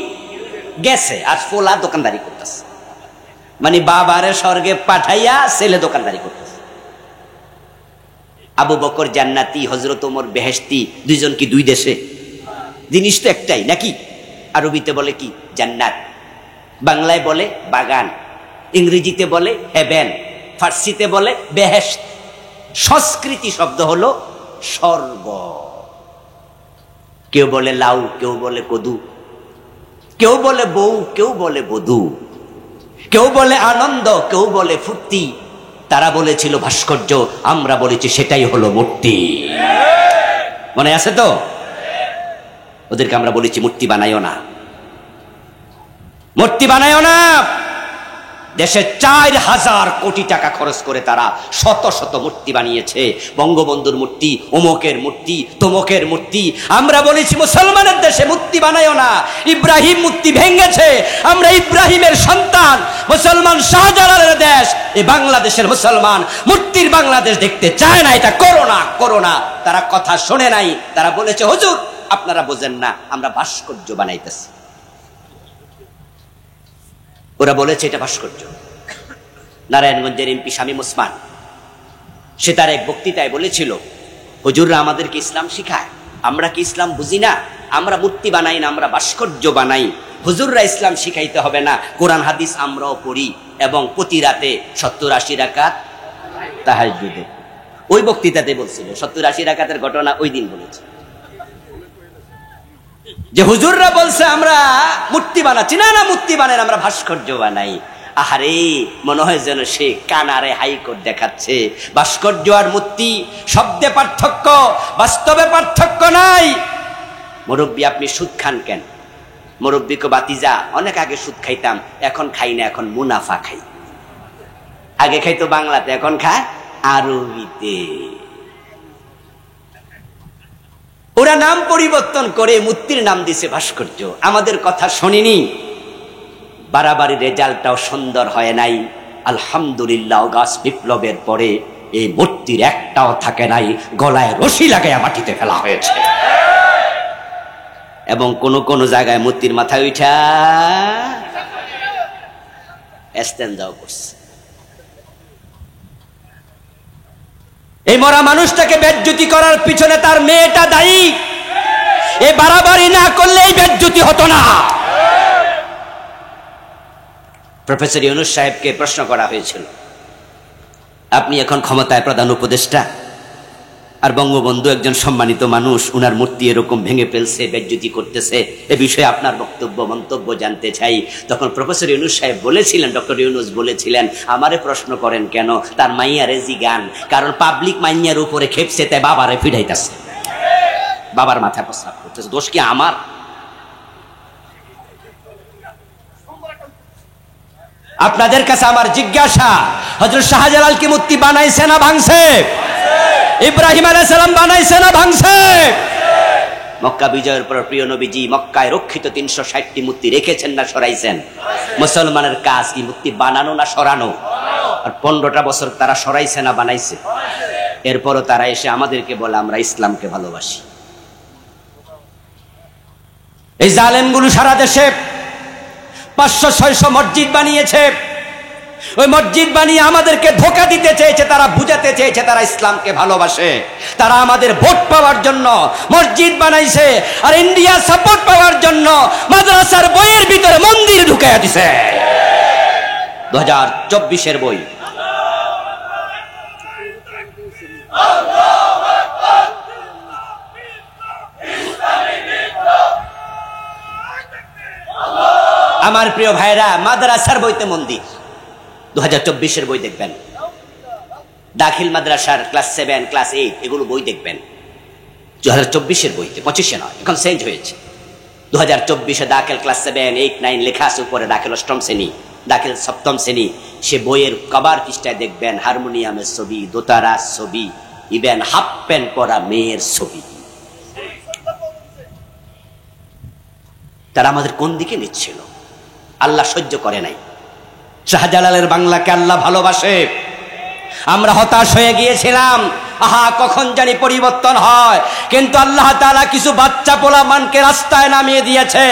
Speaker 2: গেছে, আর ফোলা দোকানদারি করতেছে। মানে বাবারে স্বর্গে পাঠাইয়া ছেলে দোকানদারি করতেছে। আবু বকর জান্নাতি, হযরত ওমর বেহেশতি। দুইজন কি দুই দেশে? জিনিস তো একটাই নাকি? আরবিতে বলে কি? জান্নাত। বাংলায় বলে বাগান, ইংরেজিতে বলে হেভেন, ফার্সিতে বলে বেহেশত। সংস্কৃতি শব্দ হলো স্বর্গ। কেউ বলে লাউ, কেউ বলে কদু, কেউ বলে বউ, কেউ বলে বধূ, কেউ বলে আনন্দ, কেউ বলে ফুর্তি। তারা বলেছিল ভাস্কর্য, আমরা বলেছি সেটাই হলো মূর্তি। মনে আছে তো? ওদেরকে আমরা বলেছি মূর্তি বানাইও না, মূর্তি বানাইও না। দেশে 4000 কোটি টাকা খরচ করে তারা শত শত মূর্তি বানিয়েছে। বঙ্গবন্ধুর মূর্তি, অমুকের মূর্তি, তমুকের মূর্তি। আমরা বলেছি মুসলমানের দেশে মূর্তি বানাইও না। ইব্রাহিম মূর্তি ভেঙেছে, আমরা ইব্রাহিমের সন্তান। মুসলমান শাহজালালের দেশ, এই বাংলাদেশের মুসলমান মূর্তির বাংলাদেশ দেখতে চায় না। এটা করোনা। তারা কথা শোনে নাই। তারা বলেছে হুজুর আপনারা বোঝেন না, আমরা ভাস্কর্য বানাইতেছি। ওরা বলেছে এটা ভাস্কর্য। নারায়ণগঞ্জের এমপি শামীম ওসমান, সে তার এক বক্তৃতায় বলেছিল, হুজুররা আমাদেরকে ইসলাম শিখায়, আমরা কি ইসলাম বুঝি না? আমরা মূর্তি বানাই না, আমরা ভাস্কর্য বানাই। হুজুররা ইসলাম শিখাইতে হবে না, কোরআন হাদিস আমরাও পড়ি এবং প্রতি রাতে 70-80 রাকাত তাহাজ্জুদে। ওই বক্তৃতাতে বলছিল 70-80 রাকাতের ঘটনা ওই দিন বলেছে যে হুজুররা বলছে আমরা মূর্তি বানাচ্ছি। না না, মূর্তি বানাই, আমরা ভাস্কর্য বানাই। আহারে, মনে হয় যেন সে কানারে হাইকোর্ট দেখাচ্ছে। ভাস্কর্য আর মূর্তি শব্দে পার্থক্য, বাস্তবে পার্থক্য নাই। মুরব্বী, আপনি সুদ খান কেন? মুরব্বীকে বাতিজা, অনেক আগে সুদ খাইতাম, এখন খাই না, এখন মুনাফা খাই। আগে খাইতো বাংলাতে, এখন খায় আরবিতে। ওরা নাম পরিবর্তন করে মূর্তির নাম দিছে ভাস্কর্য। আমাদের কথা শোনেনি। বাড়াবাড়ি রেজাল্টটাও সুন্দর হয় নাই। আলহামদুলিল্লাহ, গাছ বিপ্লবের পরে এই মূর্তির একটাও থাকে নাই, গলায় রশি লাগাইয়া মাটিতে ফেলা হয়েছে। এবং কোন কোন জায়গায় মূর্তির মাথায় উঠা এস্তেঞ্জাও করছে। এই মরা মানুষটাকে বেজ্জতি করার পিছনে তার মেয়েটা দায়ী। এই বাড়াবাড়ি না করলে এই বেজ্জতি হতো না। প্রফেসর ইউনূস সাহেবকে প্রশ্ন করা হয়েছিল, আপনি এখন ক্ষমতায় প্রধান উপদেষ্টা, আর বঙ্গবন্ধু একজন সম্মানিত মানুষ, উনার মূর্তি এরকম ভেঙে ফেলছে, বেজ্জতি করতেছে, এ বিষয়ে আপনার বক্তব্য মন্তব্য জানতে চাই। তখন প্রফেসর ইউনূস সাহেব বলেছিলেন, ডক্টর ইউনূস বলেছিলেন, আমারে প্রশ্ন করেন কেন, তার মাইয়ারে জিগান, কারণ পাবলিক মাইয়ার উপরে খেপছে, তাই বাবারে ফিরাইতেছে, বাবার মাথায় প্রস্তাব করতেছে, দোষ কি আমার? আপনাদের কাছে আমার জিজ্ঞাসা, হযরত শাহজালাল কি মূর্তি বানাইছে না ভাঙছে? ইব্রাহিম আলাইহিস সালাম বানাইছে না ভাঙছে? মক্কা বিজয়ের পর প্রিয় নবীজি মক্কায় রক্ষিত 360টি মূর্তি রেখেছেন না সরাইছেন? মুসলমানের কাজ কি মূর্তি বানানো না সরানো? আর 15টা বছর তারা সরাইছে না বানাইছে? এরপরও তারা এসে আমাদেরকে বলে আমরা ইসলামকে ভালোবাসি। এই জালেমগুলো সারা দেশে 500-600 মসজিদ বানিয়েছে। ওই মসজিদ বানিয়ে আমাদেরকে ধোঁকা দিতে চেয়েছে, তারা বুঝাতে চেয়েছে তারা ইসলামকে ভালোবাসে। তারা আমাদের ভোট পাওয়ার জন্য মসজিদ বানাইছে, আর ইন্ডিয়া সাপোর্ট পাওয়ার জন্য মাদ্রাসার বইয়ের ভিতরে মন্দির ঢুকাইয়া দিছে। 2024-এর বই। আমার প্রিয় ভাইরা, মাদ্রাসার বইতে মন্দির। 2024-এর বই দেখবেন, দাখিল মাদ্রাসার ক্লাস 7, ক্লাস 8 এগুলো বই দেখবেন। 2024-এর বইতে, 25-এ নয়, এখন চেঞ্জ হয়েছে। 2024-এ দাখিল ক্লাস 7, 8, 9 লেখা আছে উপরে, দাখিল 8ম শ্রেণী, দাখিল 7ম শ্রেণী। সে বইয়ের কভার পৃষ্ঠায় দেখবেন হারমোনিয়ামের ছবি, দোতারার ছবি, ইভেন হাফ প্যান্ট পরা মেয়ের ছবি। তারা আমাদের কোন দিকে নিচ্ছিল? আল্লাহ সহ্য করে নাই। শাহজালালের বাংলাকে আল্লাহ ভালোবাসে। আমরা হতাশ হয়ে গিয়েছিলাম, আহা কখন জানি পরিবর্তন হয়। কিন্তু আল্লাহ তাআলা কিছু বাচ্চা পোলা মানকে রাস্তায় নামিয়ে দিয়েছে,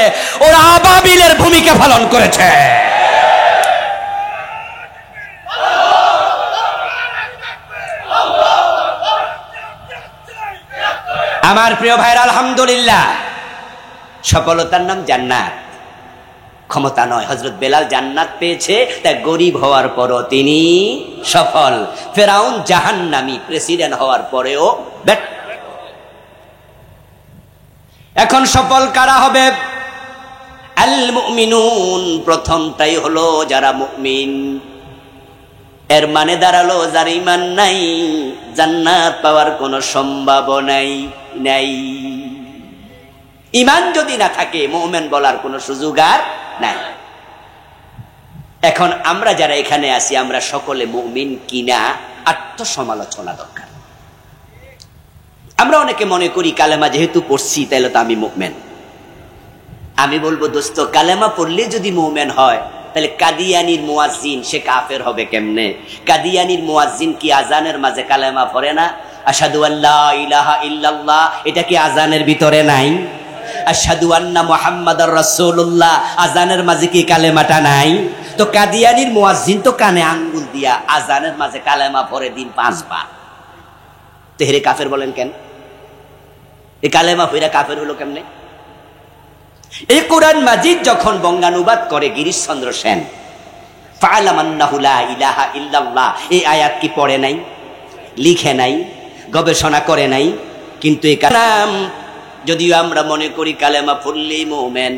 Speaker 2: ওরা আবাবিলের ভূমিকা পালন করেছে। আমার প্রিয় ভাইরা, আলহামদুলিল্লাহ, সফলতার নাম জান্নাত, ক্ষমতা নয়। হযরত বেলাল জান্নাত পেয়েছে, তাই গরিব হওয়ার পরও তিনি সফল। ফেরাউন জাহান্নামী, প্রেসিডেন্ট হওয়ার পরেও এখন সফল কারা হবে? আল মুমিনুন, প্রথমটাই হলো যারা মুমিন। এর মানে দাঁড়ালো যার ঈমান নাই জান্নাত পাওয়ার কোনো সম্ভাবনাই নাই। ঈমান যদি না থাকে মুমিন বলার কোনো সুযোগ আর নাই। এখন আমরা যারা এখানে আছি, আমরা সকলে মুমিন কিনা আত্মসমালোচনা দরকার। আমরা অনেকে মনে করি কালেমা যেহেতু পড়ছি তাহলে তো আমি মুমিন। আমি বলবো দোস্ত, কালেমা পড়লে যদি মুমিন হয়, তাহলে কাদিয়ানির মুয়াজ্জিন সে কাফের হবে কেমনে? কাদিয়ানির মুয়াজ্জিন কি আজানের মাঝে কালেমা পড়ে না? আশহাদু আল্লা ইলাহা ইল্লাল্লাহ, এটা কি আজানের ভিতরে নাই? আশহাদু আন্না মুহাম্মাদার রাসূলুল্লাহ, আজানের মাঝে কি কালেমাটা নাই? তো কাদিয়ানির মুয়াজ্জিন তো কানে আঙ্গুল দিয়া আজানের মাঝে কালেমা পড়ে দিন 5 বার। তো হেরে কাফের বলেন কেন? এই কালেমা পড়ে কাফের হলো কেমনে? এই কোরআন মাজিদ যখন বঙ্গানুবাদ করে গিরিশচন্দ্র সেন, ফা'লাম আন্নাহু লা ইলাহা ইল্লাল্লাহ, এই আয়াত কি পড়ে নাই, লিখে নাই, গবেষণা করে নাই? কিন্তু এই নাম যদিও আমরা মনে করি কালেমা পড়লেই মুমিন,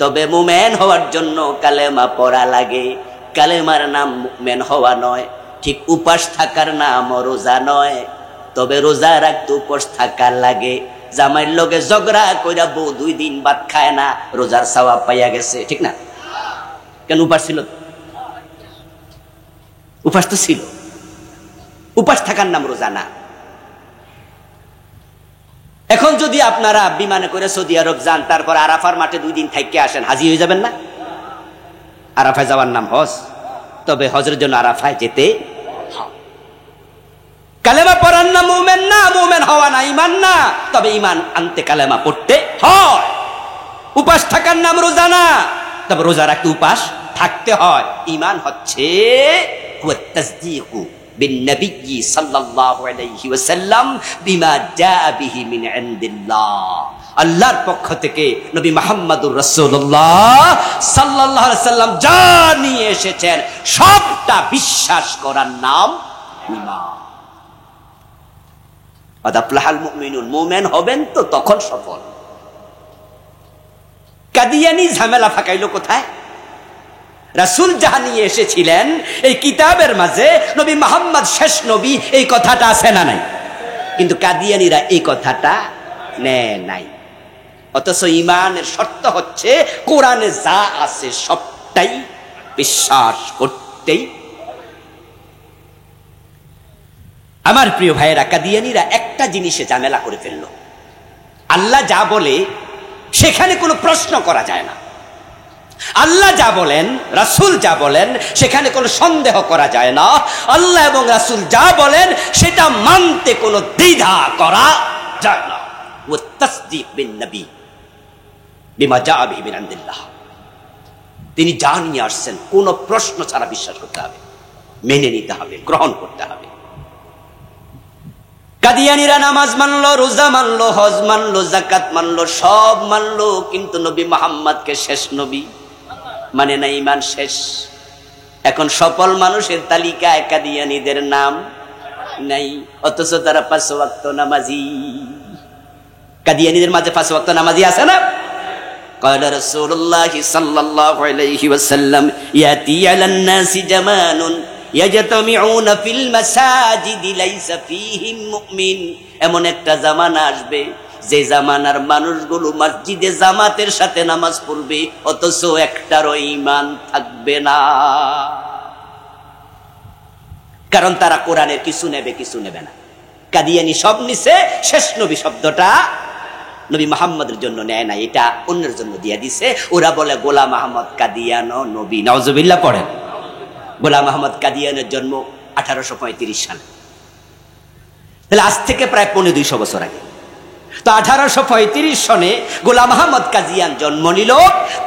Speaker 2: তবে মুমিন হওয়ার জন্য কালেমা পড়া লাগে। কালেমার নাম মুমিন হওয়া নয়, ঠিক উপাস থাকার নাম রোজা নয়, তবে রোজা রাখতে উপাস থাকার লাগে। জামাইয়ের লগে ঝগড়া কইরা বউ 2 দিন ভাত খায় না, রোজার সওয়াব পাইয়া গেছে, ঠিক না? কেন? উপাস ছিল, উপাস তো ছিল। উপাস থাকার নাম রোজা না। এখন যদি আপনারা বিমানে করে সৌদি আরব যান, তারপর আরাফার মাঠে 2 দিন থাইকে আসেন, হাজি হয়ে যাবেন না? আরাফায় যাওয়ার নাম হজ, তবে হজের জন্য আরাফায় যেতে। কালেমা পড়ার নাম মুমিন না, মুমিন হওয়া না, ঈমান না, তবে ঈমান আনতে কালেমা পড়তে হয়। উপাস থাকার নাম রোজা না, তবে রোজা রাখতে উপাস থাকতে হয়। ঈমান হচ্ছে হুয়া তাসদীকু বিন-নবী সাল্লাল্লাহু আলাইহি ওয়াসাল্লাম বিমা জাআ বিহি মিন ইনদিল্লাহ, আল্লাহর পক্ষ থেকে নবী মুহাম্মদুর রাসূলুল্লাহ সাল্লাল্লাহু আলাইহি ওয়াসাল্লাম যা নিয়ে এসেছেন সবটা বিশ্বাস করার নাম ঈমান। আদাফলাহাল মুমিনুন, মুমিন হবেন তো তখন সফল। কাদিয়ানি ঝামেলা ফাঁকাইলো কোথায়? রাসূল যাহা নিয়ে এসেছিলেন এই কিতাবের মাঝে নবী মুহাম্মদ শেষ নবী, এই কথাটা আছে না নাই? কিন্তু কাদিয়ানিরা এই কথাটা নেয় নাই। অথচ ঈমানের শর্ত হচ্ছে কোরআনে যা আছে সবটাই বিশ্বাস করতেই। আমার প্রিয় ভাইয়েরা, কাদিয়ানিরা একটা জিনিসে ঝামেলা করে ফেলল। আল্লাহ যা বলে সেখানে কোনো প্রশ্ন করা যায় না। আল্লাহ যা বলেন, রাসূল যা বলেন, সেখানে কোনো সন্দেহ করা যায় না। আল্লাহ এবং রাসূল যা বলেন সেটা মানতে কোনো দ্বিধা করা যায় না। ওয়া তাসদীক বিন নবী বিমা জাআ বিহি মিন ইনদিল্লাহ, তিনি যা নিয়ে আসছেন কোনো প্রশ্ন ছাড়া বিশ্বাস করতে হবে, মেনে নিতে হবে, গ্রহণ করতে হবে। কাদিয়ানিরা নামাজ মানলো, রোজা মানলো, হজ মানলো, যাকাত মানলো, সব মানলো, কিন্তু নবী মুহাম্মদকে শেষ নবী মানে না, ঈমান শেষ। এখন সফল মানুষের তালিকায় কাদিয়ানীদের নাম নাই, অথচ তারা 5 ওয়াক্ত নামাজি। কাদিয়ানীদের মাঝে 5 ওয়াক্ত নামাজি আছে না? قال رسول الله صلى الله عليه وسلم ياتي على الناس زمان يجتمعون في المساجد ليس فيهم مؤمن, এমন একটা জামানা আসবে যে জামানার মানুষগুলো মসজিদে জামাতের সাথে নামাজ পড়বে, অথচ একটারও ঈমান থাকবে না। কারণ তারা কোরআনের কিছু নেবে, কিছু নেবে না। কাদিয়ানি সব নিছে, শেষ নবী শব্দটা নবী মুহাম্মদের জন্য নেয় না, এটা অন্যের জন্য দিয়ে দিছে। ওরা বলে গোলাম আহমদ কাদিয়ান নবী, নাউজুবিল্লাহ পড়েন। গোলাম আহমদ কাদিয়ানের জন্ম 1835 সালে, তাহলে আজ থেকে প্রায় 250 বছর আগে। তো 1835 সনে গোলাম আহমদ কাদিয়ান জন্ম নিল,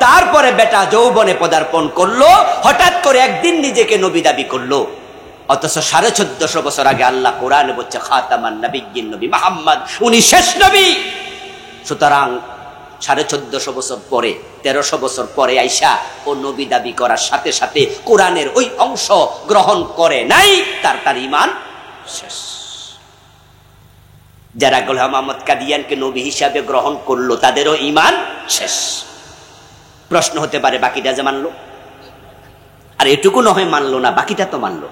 Speaker 2: তারপরে বেটা যৌবনে পদার্পণ করলো, হঠাৎ করে একদিন নিজেকে নবী দাবি করলো। অথচ 1450 বছর আগে আল্লাহ কোরআনে বলছে খাতামান নবিয়্যিন, নবী মুহাম্মদ উনি শেষ নবী। সুতরাং 1450 বছর পরে, 1300 বছর পরে আইসা ও নবী দাবি করার সাথে সাথে কোরআনের ওই অংশ গ্রহণ করে নাই, তার ঈমান শেষ। যারা গোলাম আহমদ কাদিয়ানকে নবী হিসাবে গ্রহণ করলো তাদেরও ঈমান শেষ। প্রশ্ন হতে পারে বাকিটা যে মানলো, আর এটুকু নয় মানলো না, বাকিটা তো মানলো।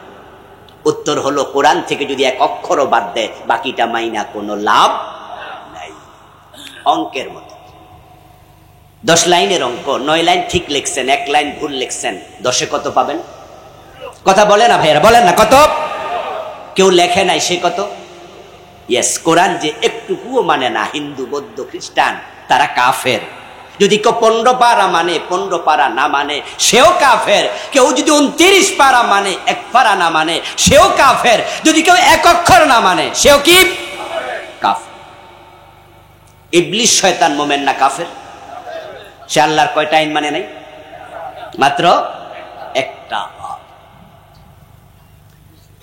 Speaker 2: উত্তর হলো কোরআন থেকে যদি এক অক্ষরও বাদ দেয় বাকিটা মাইনা কোনো লাভ নাই। অঙ্কের মতো 10 লাইনের অঙ্ক, 9 লাইন ঠিক লিখছেন, 1 লাইন ভুল লিখছেন, 10-এ কত পাবেন? কথা বলে না ভাইয়েরা, বলেন না কত? কেউ লেখে নাই, সে কত? ইয়েস, কোরআন যে একটুকুও মানে না, হিন্দু, বৌদ্ধ, খ্রিস্টান, তারা কাফের। যদি কেউ 15 পারা মানে, 15 পারা না মানে, সেও কাফের। কেউ যদি 29 পারা মানে, 1 পারা না মানে, সেও কাফের। যদি কেউ 1 অক্ষর না মানে, সেও কি কাফের। ইবলিস শয়তান মোমেন না কাফের? সে আল্লাহর কয়টা আইন মানে নাই? মাত্র একটা।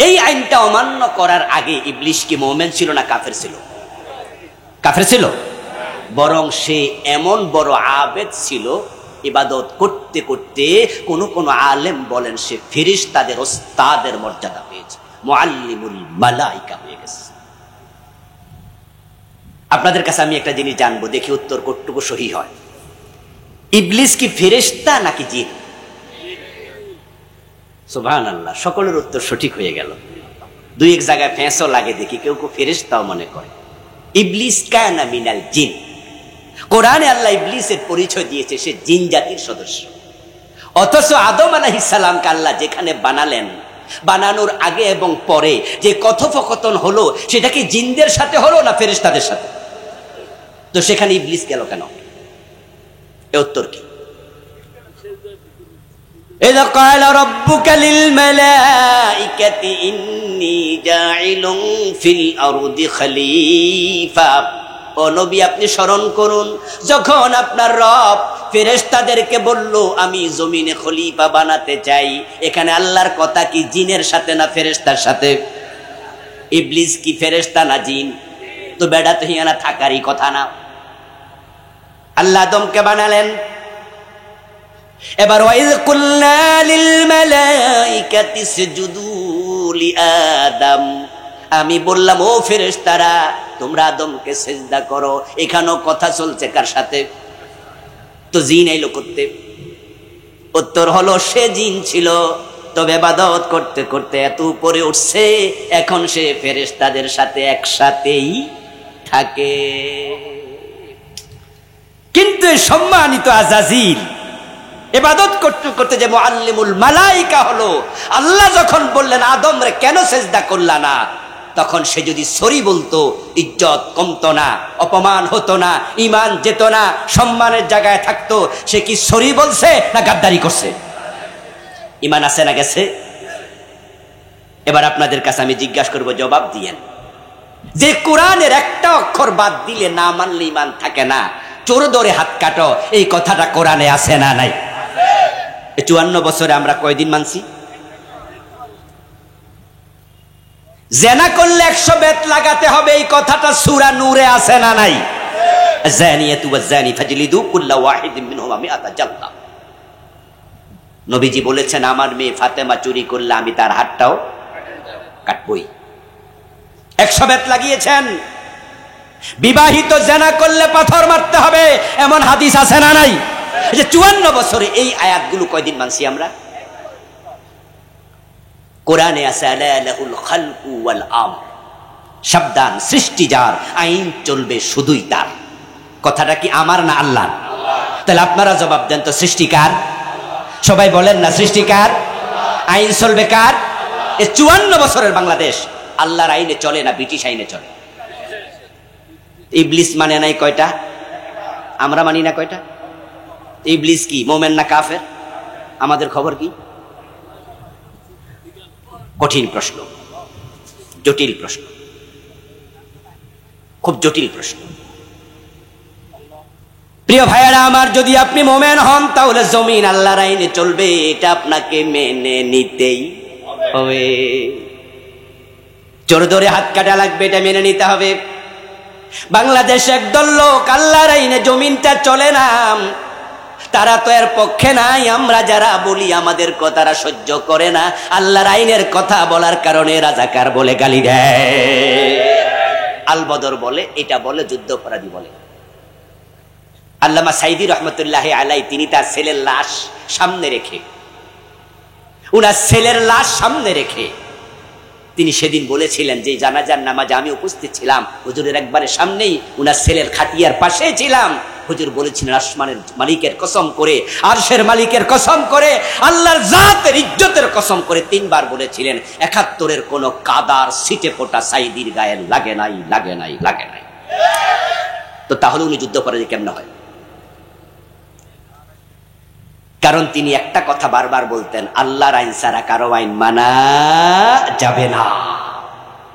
Speaker 2: এই আইনটা অমান্য করার আগে ইবলিস কি মুমিন ছিল না কাফের ছিল? কাফের ছিল। বরং সে এমন বড় আবেদ ছিল, ইবাদত করতে করতে কোন কোন আলেম বলেন সে ফেরেশতাদের ওস্তাদের মর্যাদা পেয়েছে, মুআল্লিমুল মালাইকা হয়ে গেছে। আপনাদের কাছে আমি একটা জিনিস জানবো, দেখি উত্তর কতটুকু সহি হয়। ইবলিস কি ফেরেশতা নাকি জিন? সুবহানাল্লাহ, সকলের উত্তর সঠিক হয়ে গেল। দুই এক জায়গায় ফেঁসও লাগে, দেখি কেউ কেউ ফেরেশতাও মনে করে। ইবলিস কানা মিনাল জিন, কোরআনে আল্লাহ ইবলিসের পরিচয় দিয়েছে সে জিন জাতির সদস্য। অথচ আদম আলাইহিস সালামকে আল্লাহ যেখানে বানালেন, বানানোর আগে এবং পরে যে কথোপকথন হলো সেটা কি জিনদের সাথে হলো না ফেরেশতাদের সাথে? তো সেখানে ইবলিস গেল কেন? এর উত্তর কি? إذا قال ربك للملائكة إني جاعل في الأرض خليفة। ও নবী, আপনি স্মরণ করুন যখন আপনার রব ফেরেশতাদেরকে বলল আমি জমিনে খলিফা বানাতে চাই, এখানে আল্লাহর কথা কি জিনের সাথে না ফেরেশতার সাথে? ইবলিস কি ফেরেশতা না জিন? তো বেড়া তো হিয়ানা থাকারই কথা না। আল্লাহ আদমকে বানালেন, এবার ওয়াইজ কুলনা লিল মালাইকাতি ইসজুদু লিআদম, আমি বললাম ও ফেরেশতারা তোমরা আদমকে সিজদা করো। এখানেও কথা চলছে কার সাথে? তো জিন এলো করতে। উত্তর হলো সে জিন ছিল, তবে ইবাদত করতে করতে এত উপরে উঠছে এখন সে ফেরেশতাদের সাথে একসাথেই থাকে। কিন্তু সম্মানিত আজাজিল ইবাদত করতে করতে যে মুআল্লিমুল মালাইকা হলো, আল্লাহ যখন বললেন আদম রে কেন সিজদা করলা না, তখন সে যদি সরি বলতো ইজ্জত কমতো না, অপমান হতো না, ঈমান যেত না, সম্মানের জায়গায় থাকতো। সে কি সরি বলছে না গাদ্দারি করছে? ঈমান আছে না গেছে? এবার আপনাদের কাছে আমি জিজ্ঞাসা করব, জবাব দিয়েন। যে কোরআনের একটা অক্ষর বাদ দিলে না মানলে ঈমান থাকে না, চোর ধরে হাত কাটো, এই কথাটা কোরআনে আছে না নাই? 54 বছরে আমরা কয়দিন মানছি? জেনা করলে 100 বেত লাগাতে হবে, এই কথাটা সূরা নূরে আছে না নাই? জানিয়াতু ওয়াজানি ফাজলিদু কুল্লা ওয়াহিদিন মিনহুমা মিআতা জালদা। নবীজি বলেছেন আমার মেয়ে ফাতেমা চুরি করলে আমি তার হাতটাও কাটবই। 100 বেত লাগিয়েছেন। বিবাহিত জেনা করলে পাথর মারতে হবে, এমন হাদিস আছে না নাই? এই যে 54 বছরে এই আয়াতগুলো কয়দিন মানছি আমরা? কোরআনে আছে আলা লাহুল খালকু ওয়াল আমর, সাবধান সৃষ্টি যার, আইন চলবে শুধুই তার। কথাটা কি আমার না আল্লাহর? তাহলে আপনারা জবাব দেন তো, সৃষ্টি কার? সবাই বলেন না, সৃষ্টি কার? আইন চলবে কার? এই 54 বছরের বাংলাদেশ আল্লাহর আইনে চলে না ব্রিটিশ আইনে চলে। ইবলিস মানে নাই কয়টা? আমরা মানি না কয়টা? ইবলিস কি মোমেন না কাফের? আমাদের খবর কি? কঠিন প্রশ্ন, জটিল প্রশ্ন, খুব জটিল প্রশ্ন। প্রিয় ভাইয়েরা আমার, যদি আপনি মোমেন হন তাহলে জমিন আল্লাহর আইনে চলবে, এটা আপনাকে মেনে নিতেই হবে। চোর ধরে হাত কাটা লাগবে, এটা মেনে নিতে হবে। বাংলাদেশ একদল লোক আল্লাহর আইনে জমিনটা চলে না, তারা তো এর পক্ষে নাই। আমরা যারা বলি আমাদের কথারা সহ্য করে না, আল্লাহর আইনের কথা বলার কারণে রাজাকার বলে গালি দেয়, আলবদর বলে, এটা বলে, যুদ্ধাপরাধী বলে। আল্লামা সাইদি রহমতুল্লাহ আলাই তিনি তার ছেলের লাশ সামনে রেখে, উনার ছেলের লাশ সামনে রেখে তিনি সেদিন বলেছিলেন যে জানাজার নামাজে আমি উপস্থিত ছিলাম, হুজুরের একবারে সামনেই, উনার ছেলের খাটিয়ার পাশে ছিলাম। হুজুর বলেছিলেন আসমানের মালিকের কসম করে, আরশের মালিকের কসম করে, আল্লাহর জাতের ইজ্জতের কসম করে 3 বার বলেছিলেন 71-এর কোন কাদার সিটে ফোটা সাইদির গায়ে লাগে নাই, লাগে নাই, লাগে নাই। তো তাহলে উনি যুদ্ধাপরাধী কেমন হয়? কারণ তিনি একটা কথা বারবার বলতেন, আল্লাহর আইন ছাড়া কারো আইন মানা যাবে না।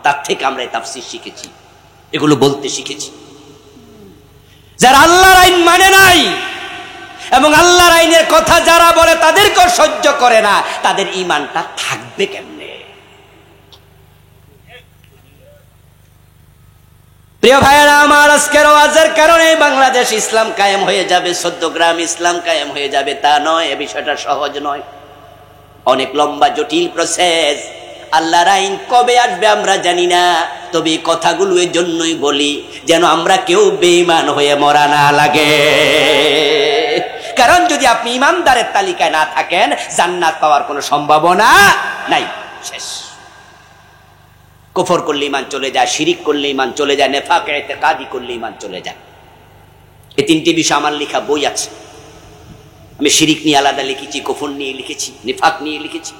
Speaker 2: তার থেকে আমরা এই তাফসীর শিখেছি, এগুলো বলতে শিখেছি। যারা আল্লাহর আইন মানে নাই এবং আল্লাহর আইনের কথা যারা বলে তাদেরকেও সহ্য করে না, তাদের ঈমানটা থাকবে কেমনে? প্রিয় ভাইয়েরা আমার, আজকের ওয়াজের কারণে বাংলাদেশ ইসলাম কায়েম হয়ে যাবে, 14 গ্রাম ইসলাম কায়েম হয়ে যাবে তা নয়। এ বিষয়টা সহজ নয়, অনেক লম্বা জটিল প্রসেস। আল্লাহর আইন কবে আসবে আমরা জানি না, তবে কথাগুলো এর জন্যই বলি যেন আমরা কেউ বেঈমান হয়ে মরা না লাগে। কারণ যদি আপনি ইমানদারের তালিকায় না থাকেন, জান্নাত পাওয়ার কোনো সম্ভাবনা নাই, শেষ। কুফর করলে ঈমান চলে যায়, শিরিক করলে ঈমান চলে যায়, নেফাক ইতিকাদি করলে ঈমান চলে যায়। এই তিনটি বিষয় আমার লেখা বই আছে। আমি শিরিক নিয়ে আলাদা লিখেছি, কুফর নিয়ে লিখেছি, নেফাক নিয়ে লিখেছি।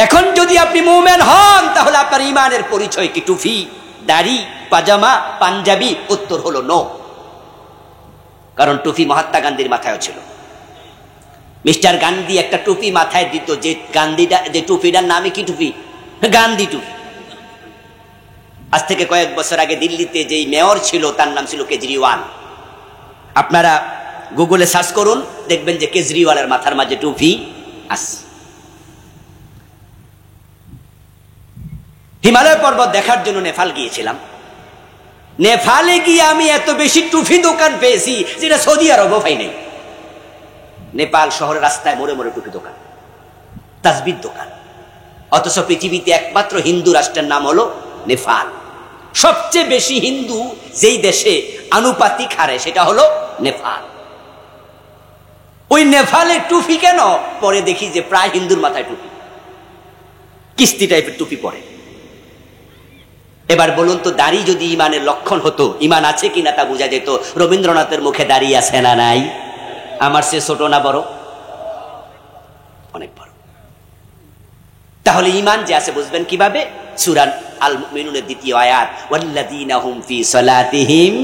Speaker 2: এখন যদি আপনি মুমিন হন, তাহলে আপনার ঈমানের পরিচয় কি টুপি, দাড়ি, পাজামা, পাঞ্জাবি? উত্তর হলো নো। কারণ টুপি মহাত্মা গান্ধীর মাথায়ও ছিল। মিস্টার গান্ধী একটা টুপি মাথায় দিত, যে গান্ধীটা, যে টুপিটার নামে কি টুপি? গান্ধী টুপি। আজ থেকে কয়েক বছর আগে দিল্লিতে যেই মেয়র ছিল তার নাম ছিল কেজরিওয়াল। আপনারা গুগলে সার্চ করুন, দেখবেন যে কেজরিওয়ালের মাথার মাঝে টুপি আছে। হিমালয় পর্বত দেখার জন্য নেপাল গিয়েছিলাম। নেপালে গিয়ে আমি এত বেশি টুপি দোকান পেয়েছি যেটা সৌদি আরবও পাই নাই। নেপাল শহরের রাস্তায় মোড়ে মোড়ে টুপি দোকান, তাসবির দোকান। অথচ পৃথিবীতে একমাত্র হিন্দু রাষ্ট্রের নাম হলো নেপাল। সবচেয়ে বেশি হিন্দু যেই দেশে আনুপাতিক হারে সেটা হলো নেপাল। ওই নেপালে টুপি কেন? পরে দেখি যে প্রায় হিন্দুর মাথায় টুপি, কিস্তি টাইপের টুপি পরে। এবার বলুন তো, দাড়ি যদি ঈমানের লক্ষণ হতো, ঈমান আছে কিনা তা বোঝা যেত। রবীন্দ্রনাথের মুখে দাড়ি আছে না নাই? আমার সে ছোট না বড়? অনেক বড়। তাহলে ঈমান যে আছে বুঝবেন কিভাবে? সূরা আল মুমিনুনের 2য় আয়াত, ওয়াল্লাযীনা হুম ফি সালাতিহিম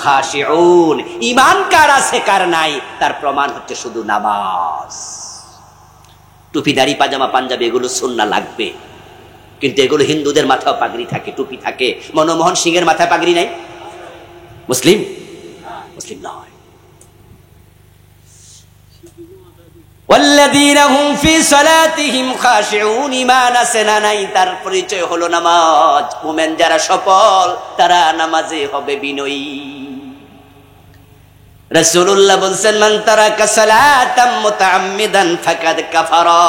Speaker 2: খাশিউন। ঈমান কার আছে কার নাই তার প্রমাণ হচ্ছে শুধু নামাজ। টুপি, দাড়ি, পাজামা, পাঞ্জাবি এগুলো সুন্নাহ লাগবে, কিন্তু এগুলো হিন্দুদের মাথায় পাগড়ি থাকে, টুপি থাকে। মনমোহন সিং এর মাথায় পাগড়ি নাই? মুসলিম? মুসলিম নয়। ওয়াল্লাযীনা হুম ফি সালাতিহিম খাশিউন। ঈমান আছে না নাই তার পরিচয় হলো নামাজ। মুমিন যারা সফল তারা নামাজে হবে বিনয়ী। রাসূলুল্লাহ বলেন, মান তারাকা সালাতাম মুতাআম্মিদান ফাকাদ কাফারা।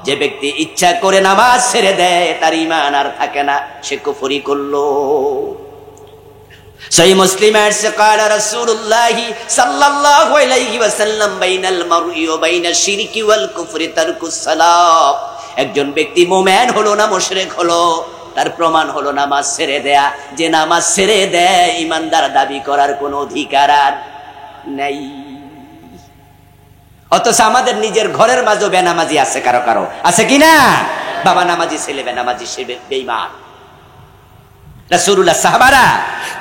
Speaker 2: যে ব্যক্তি ইচ্ছা করে নামাজ ছেড়ে দেয় তার ঈমান আর থাকে না, সে কুফরি করলো। সহিহ মুসলিমে আছে, قال رسول الله صلى الله عليه وسلم بين المرء وبين الشرك والكفر ترك الصلاة। একজন ব্যক্তি মুমিন হলো না মুশরিক হলো, তার প্রমাণ হলো নামাজ ছেড়ে দেয়া। যে নামাজ ছেড়ে দেয় ঈমানদার দাবি করার কোনো অধিকার আর নাই। অথচ আমাদের নিজের ঘরের মাঝে বেনামাজি আছে, কারো কারো আছে কিনা? বাবা নামাজি, ছেলে বেনামাজি, সে বেঈমান। রাসূলুল্লাহ সাহাবারা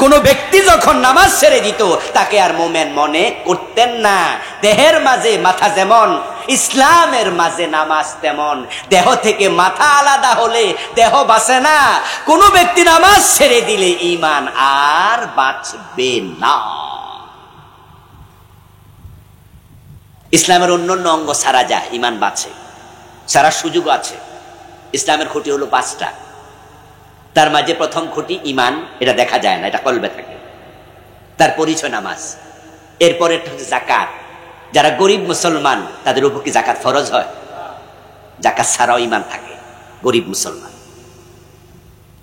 Speaker 2: কোন ব্যক্তি যখন নামাজ ছেড়ে দিত তাকে আর মুমিন মনে করতেন না। দেহের মাঝে মাথা যেমন, ইসলামের মাঝে নামাজ তেমন। দেহ থেকে মাথা আলাদা হলে দেহ বাঁচে না। কোন ব্যক্তি নামাজ ছেড়ে দিলে ঈমান আর বাঁচবে না। ইসলামের অন্যান্য অঙ্গ সারা যায়, ঈমান বাঁচে, সারার সুযোগ আছে। ইসলামের খুঁটি হলো 5টা। তার মাঝে প্রথম খুঁটি ঈমান, এটা দেখা যায় না, এটা কলবে থাকে। তার পরিচয় নামাজ। এরপরে হচ্ছে যাকাত। যারা গরিব মুসলমান তাদের উপর কি যাকাত ফরজ হয়? যাকাত ছাড়াও ঈমান থাকে, গরিব মুসলমান।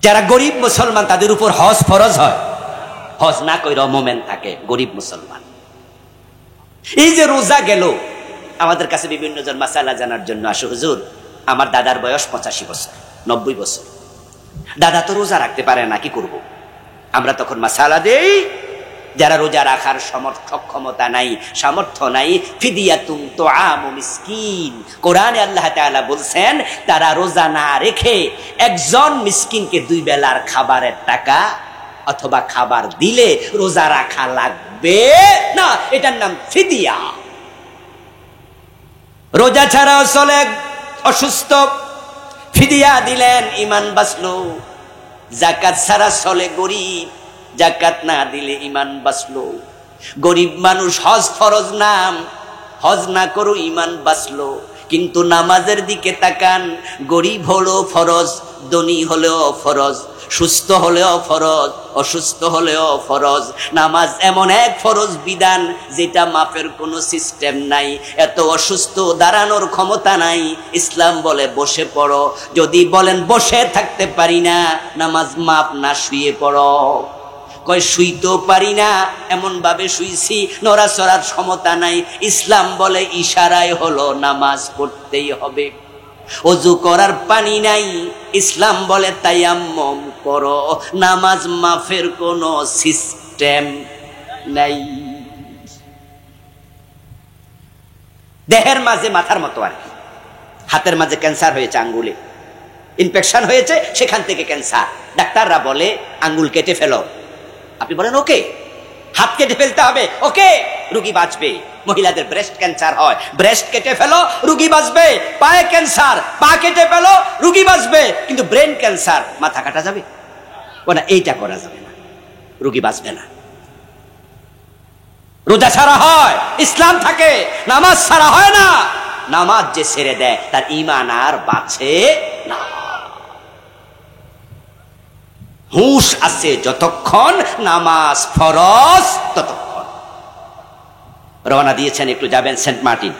Speaker 2: যারা গরিব মুসলমান তাদের উপর হজ ফরজ হয়, হজ না কইরা মুমিন থাকে, গরিব মুসলমান। এই যে রোজা গেল, আমাদের কাছে বিভিন্ন জন মাসালা জানার জন্য আসে, হুজুর আমার দাদার বয়স 85 বছর, 90 বছর, দাদা তো রোজা রাখতে পারে না, কি করব? আমরা তখন মাসালা দেই, যারা রোজা রাখার সক্ষমতা নাই, সামর্থ্য নাই, ফিদিয়াতুন তুআমু মিসকিন। কোরআনে আল্লাহ তাআলা বলছেন তারা রোজা না রেখে একজন মিসকিনকে 2 বেলার খাবারের টাকা অথবা খাবার দিলে রোজা রাখা লাগবে না, এটার নাম ফিদিয়া। রোজা ছাড়াও চলে, অসুস্থ, ফিদিয়া দিলেন, ঈমান বাঁচলো। যাকাত ছাড়া চলে, গরিব, যাকাত না দিলে ঈমান বাঁচলো। গরিব মানুষ, হজ ফরজ নাম, হজ না করো ঈমান বাঁচলো। কিন্তু নামাজের দিকে তাকান, গরিব হলো ফরজ, ধনী হলেও ফরজ, সুস্থ হলেও ফরজ, অসুস্থ হলেও ফরজ। নামাজ এমন এক ফরজ বিধান যেটা মাফের কোনো সিস্টেম নাই। এত অসুস্থ, দাঁড়ানোর ক্ষমতা নাই, ইসলাম বলে বসে পড়ো। যদি বলেন বসে থাকতে পারি না, নামাজ মাফ না, শুয়ে পড়ো। কয় শুইতেও পারি না, এমন ভাবে শুইছি নড়াচড়ার ক্ষমতা নাই, ইসলাম বলে ইশারায় হলো নামাজ পড়তেই হবে। ওযু করার পানি নাই, ইসলাম বলে তায়াম্মুম করো। নামাজ মাফের কোনো সিস্টেম নাই। দেহের মাঝে মাথার মতো আর কি, হাতের মাঝে ক্যান্সার হয়েছে, আঙ্গুলে ইনফেকশন হয়েছে, সেখান থেকে ক্যান্সার। ডাক্তাররা বলে আঙ্গুল কেটে ফেলো, আপনি বলেন ওকে, হাত কেটে ফেলতে হবে, ওকে, রোগী বাঁচবে। মহিলাদের ব্রেস্ট ক্যান্সার হয়, ব্রেস্ট কেটে ফেলো, রোগী বাঁচবে। পায়ে ক্যান্সার, পা কেটে ফেলো, রোগী বাঁচবে। কিন্তু ব্রেন ক্যান্সার, মাথা কাটা যাবে না, এইটা করা যাবে না, রোগী বাঁচবে না। রোজা ছাড়া হয়, ইসলাম থাকে, নামাজ ছাড়া হয় না। নামাজ যে ছেড়ে দেয় তার ঈমান আর বাঁচে না। হুঁশ আছে যতক্ষণ, নামাজ ফরজ ততক্ষণ। রওনা দিয়েছেন, একটু যাবেন সেন্ট মার্টিন,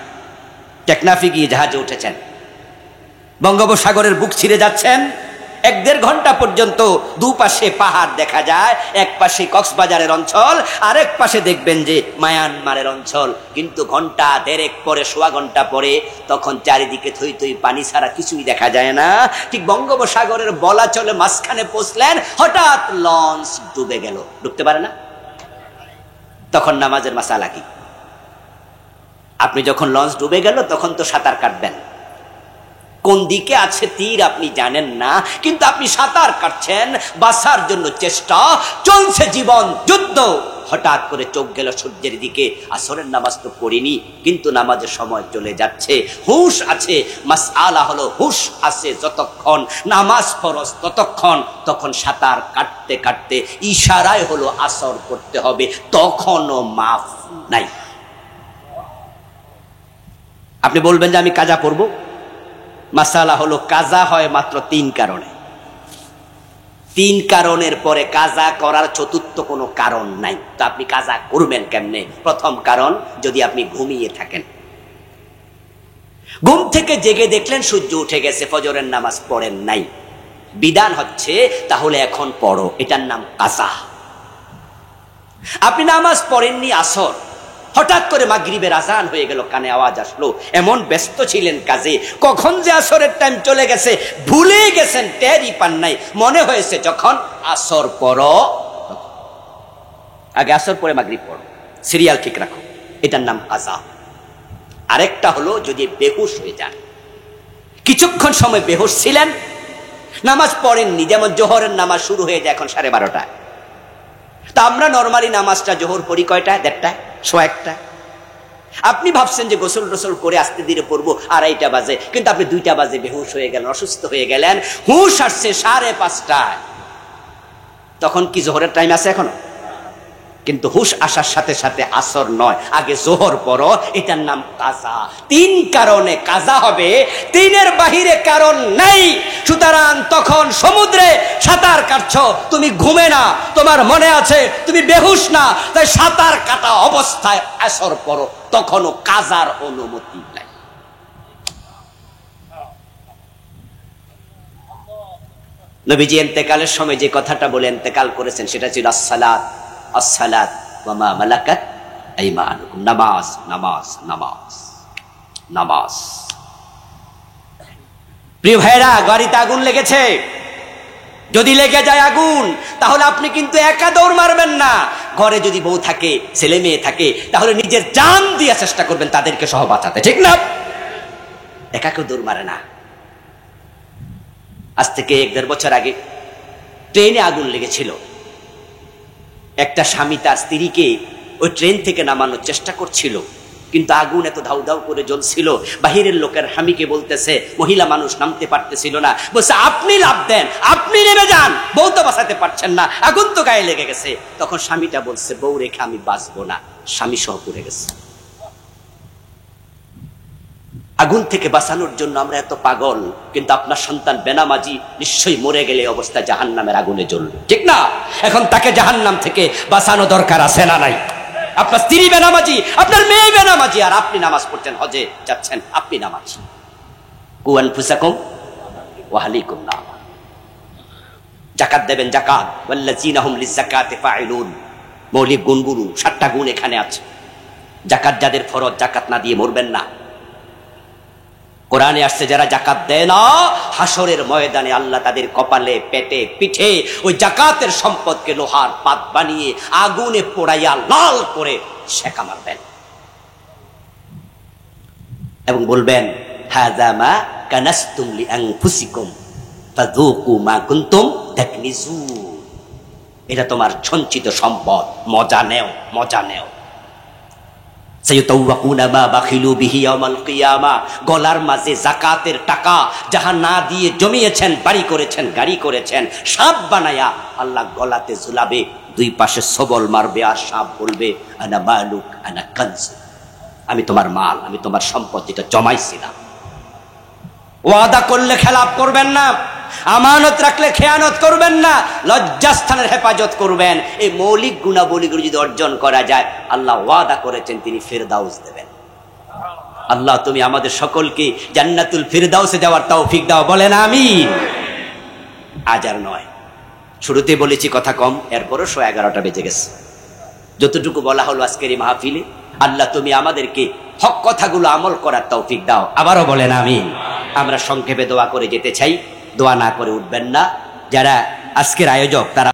Speaker 2: টেকনাফে গিয়ে জাহাজে উঠেছেন, বঙ্গোপসাগরের বুক ছিঁড়ে যাচ্ছেন। 1-1.5 ঘন্টা পর্যন্ত দুপাশে পাহাড় দেখা যায়। এক পাশে কক্সবাজারের অঞ্চল, আরেক পাশে দেখবেন যে মায়ানমারের অঞ্চল। কিন্তু ঘন্টা 1.5 পরে, সোয়া ঘন্টা পরে, তখন চারিদিকে থই থই পানি ছাড়া কিছুই দেখা যায় না। ঠিক বঙ্গোপসাগরের বলাচলে মাঝখানে পৌঁছলেন, হঠাৎ লঞ্চ ডুবে গেল। ডুবতে পারে না, তখন নামাজের মাসালা কি? আপনি যখন লঞ্চ ডুবে গেল, তখন তো সাঁতার কাটবেন। কোন দিকে আছে তীর আপনি জানেন না, কিন্তু আপনি সাঁতার কাটছেন, বাঁচার জন্য চেষ্টা চলছে, জীবন যুদ্ধ। হঠাৎ করে চোখ গেল সূর্যের দিকে। আসরের নামাজ তো পড়িনি, কিন্তু নামাজের সময় চলে যাচ্ছে, হুঁশ আছে। মাসআলা হলো হুঁশ আছে যতক্ষণ, নামাজ ফরজ ততক্ষণ। তখন সাঁতার কাটতে কাটতে ইশারায় হলো আসর করতে হবে, তখনও মাফ নাই। আপনি বলবেন যে আমি কাজা পড়ব। মাসালা হলো কাজা হয় মাত্র 3 কারণে। 3 কারণের পরে কাজা করার চতুর্থ কোনো কারণ নাই। তো আপনি কাজা করবেন কেমনে? প্রথম কারণ, যদি আপনি ঘুমিয়ে থাকেন, ঘুম থেকে জেগে দেখলেন সূর্য উঠে গেছে, ফজরের নামাজ পড়েন নাই, বিধান হচ্ছে তাহলে এখন পড়ো, এটার নাম কাজা। আপনি নামাজ পড়েননি আসর, হঠাৎ করে মাগরিবের আজান হয়ে গেল, কানে আওয়াজ আসলো, এমন ব্যস্ত ছিলেন কাজে, কখন যে আসরের টাইম চলে গেছে ভুলে গেছেন, টেরই পান নাই। মনে হয়েছে যখন আসর পড়ো, আগে আসর পরে মাগরিব পড়ো, সিরিয়াল ঠিক রাখো, এটার নাম কাজা। আরেকটা হলো যদি বেহুশ হয়ে যান, কিছুক্ষণ সময় বেহুশ ছিলেন, নামাজ পড়েননি, যেমন জোহরের নামাজ শুরু হয়ে যায় এখন 12:30। তা আমরা নরমালি নামাজটা জোহর পড়ি কয়টায়? 1:30, 1:15। আপনি ভাবছেন যে গোসল টোসল করে আস্তে ধীরে পড়বো, 2:30 বাজে, কিন্তু আপনি 2টা বাজে বেহুশ হয়ে গেলেন, অসুস্থ হয়ে গেলেন। হুঁশ আসছে 5:30। তখন কি জোহরের টাইম আছে এখনো? কিন্তু হুঁশ আসার সাথে সাথে আসর নয়, আগে জোহর পড়ো, এটার নাম কাজা। 3 কারণে কাজা হবে, 3-এর বাহিরে কারণ নাই। সুতরাং তখন সমুদ্রে সাঁতার কাটছো, তুমি ঘুমে না, তোমার মনে আছে তুমি বেহুশ না, তাই সাঁতার কাটা অবস্থায় আসর পড়ো, তখনও কাজার অনুমতি নাই। নবীজি ইন্তেকালের সময় যে কথাটা বলে ইন্তেকাল করেছেন সেটা ছিল আসসালাত আসসালাত ওয়া মা মালাকাত আইমানুকুম, নামাজ নামাজ নামাজ নামাজ। প্রিয় ভাইরা, গাড়িতে আগুন লেগেছে, যদি লেগে যায় আগুন, তাহলে আপনি কিন্তু একা দৌড় মারবেন না। ঘরে যদি বউ থাকে, ছেলে মেয়ে থাকে, তাহলে নিজের জান দিয়ে চেষ্টা করবেন তাদেরকে সহ বাঁচাতে, ঠিক না? একা কেউ দৌড় মারে না। আজ থেকে 1-1.5 বছর আগে ট্রেনে আগুন লেগেছিল। একটা স্বামী তার স্ত্রীকে ওই ট্রেন থেকে নামানোর চেষ্টা করছিল, কিন্তু আগুন এত ধাউ ধাউ করে জ্বলছিল, বাহিরের লোকের স্বামীকে বলতেছে, মহিলা মানুষ নামতে পারতেছিল না, বলছে আপনি লাফ দেন, আপনি নেমে যান, বউ তো বাঁচাতে পারছেন না, আগুন তো গায়ে লেগে গেছে। তখন স্বামীটা বলছে, বউ রেখে আমি বাঁচবো না, স্বামী সহ পড়ে গেছে। আগুন থেকে বাঁচানোর জন্য আমরা এত পাগল, কিন্তু আপনার সন্তান বেনামাজি নিশ্চয়ই মরে গেলে অবস্থা জাহান্নামের আগুনে জ্বলবে, ঠিক না? এখন তাকে জাহান্নাম থেকে বাঁচানো দরকার আছে না নাই? আপনার স্ত্রী বেনামাজি, আপনার মেয়ে বেনামাজি, আর আপনি নামাজ পড়ছেন, হজে যাচ্ছেন, আপনি নামাজি। কু আনফুসাকুম ওয়া আহলিকুম নার। যাকাত দেবেন, যাকাত, ওয়াল্লাযীনা হুম লিযাকাতি ফাইলুন। মৌলিক গুণগুলো 7টা গুণ এখানে আছে। যাকাত যাদের ফরজ, যাকাত না দিয়ে মরবেন না। কোরআনে আসছে যারা যাকাত দেয় না, হাসরের ময়দানে আল্লাহ তাদের কপালে, পেটে, পিঠে ওই যাকাতের সম্পদকে লোহার পাত বানিয়ে আগুনে পোড়াইয়া লাল করে সেকা মারবেন এবং বলবেন, হাযা মা কানাসতুম লিআনফুসিকুম ফাযুকু মা কুনতুম তাকনিজুন। এটা তোমার সঞ্চিত সম্পদ, মজা নেও, মজা নেও। সাইয়ুতাওয়াকুনা মা বাখিলু বিহি ইয়াওমাল কিয়ামা। গলার মাঝে যাকাতের টাকা যাহা না দিয়ে জমিয়েছেন, বাড়ি করেছেন, গাড়ি করেছেন, সাপ বানায়া আল্লাহ গলাতে ঝুলাবে, দুই পাশে সবল মারবে, আর সাপ বলবে, আনা মালুক আনা কানজু, আমি তোমার মাল, আমি তোমার সম্পদ যেটা জমাইছিলাম। ওয়াদা করলে খেলাপ করবেন না, আমানত রাখলে খেয়ানত করবেন না, লজ্জাস্থানের হেফাজত করবেন। এই মৌলিক গুণাবলীগুলো যদি অর্জন করা যায়, আল্লাহ ওয়াদা করেছেন তিনি ফিরদাউস দেবেন। আল্লাহ তুমি আমাদের সকলকে জান্নাতুল ফিরদাউসে যাওয়ার তৌফিক দাও, বলেন আমিন। আজ আর নয়, শুরুতে বলেছি কথা কম, এরপরও 11:30 বেজে গেছে। যতটুকু বলা হলো আজকের এই মাহফিলে, আল্লাহ তুমি আমাদেরকে হক কথাগুলো আমল করার তৌফিক দাও, আবারও বলেন আমিন। আমরা সংক্ষেপে দোয়া করে যেতে চাই, দোয়া না করে উঠবেন না। যারা আজকের আয়োজক তারা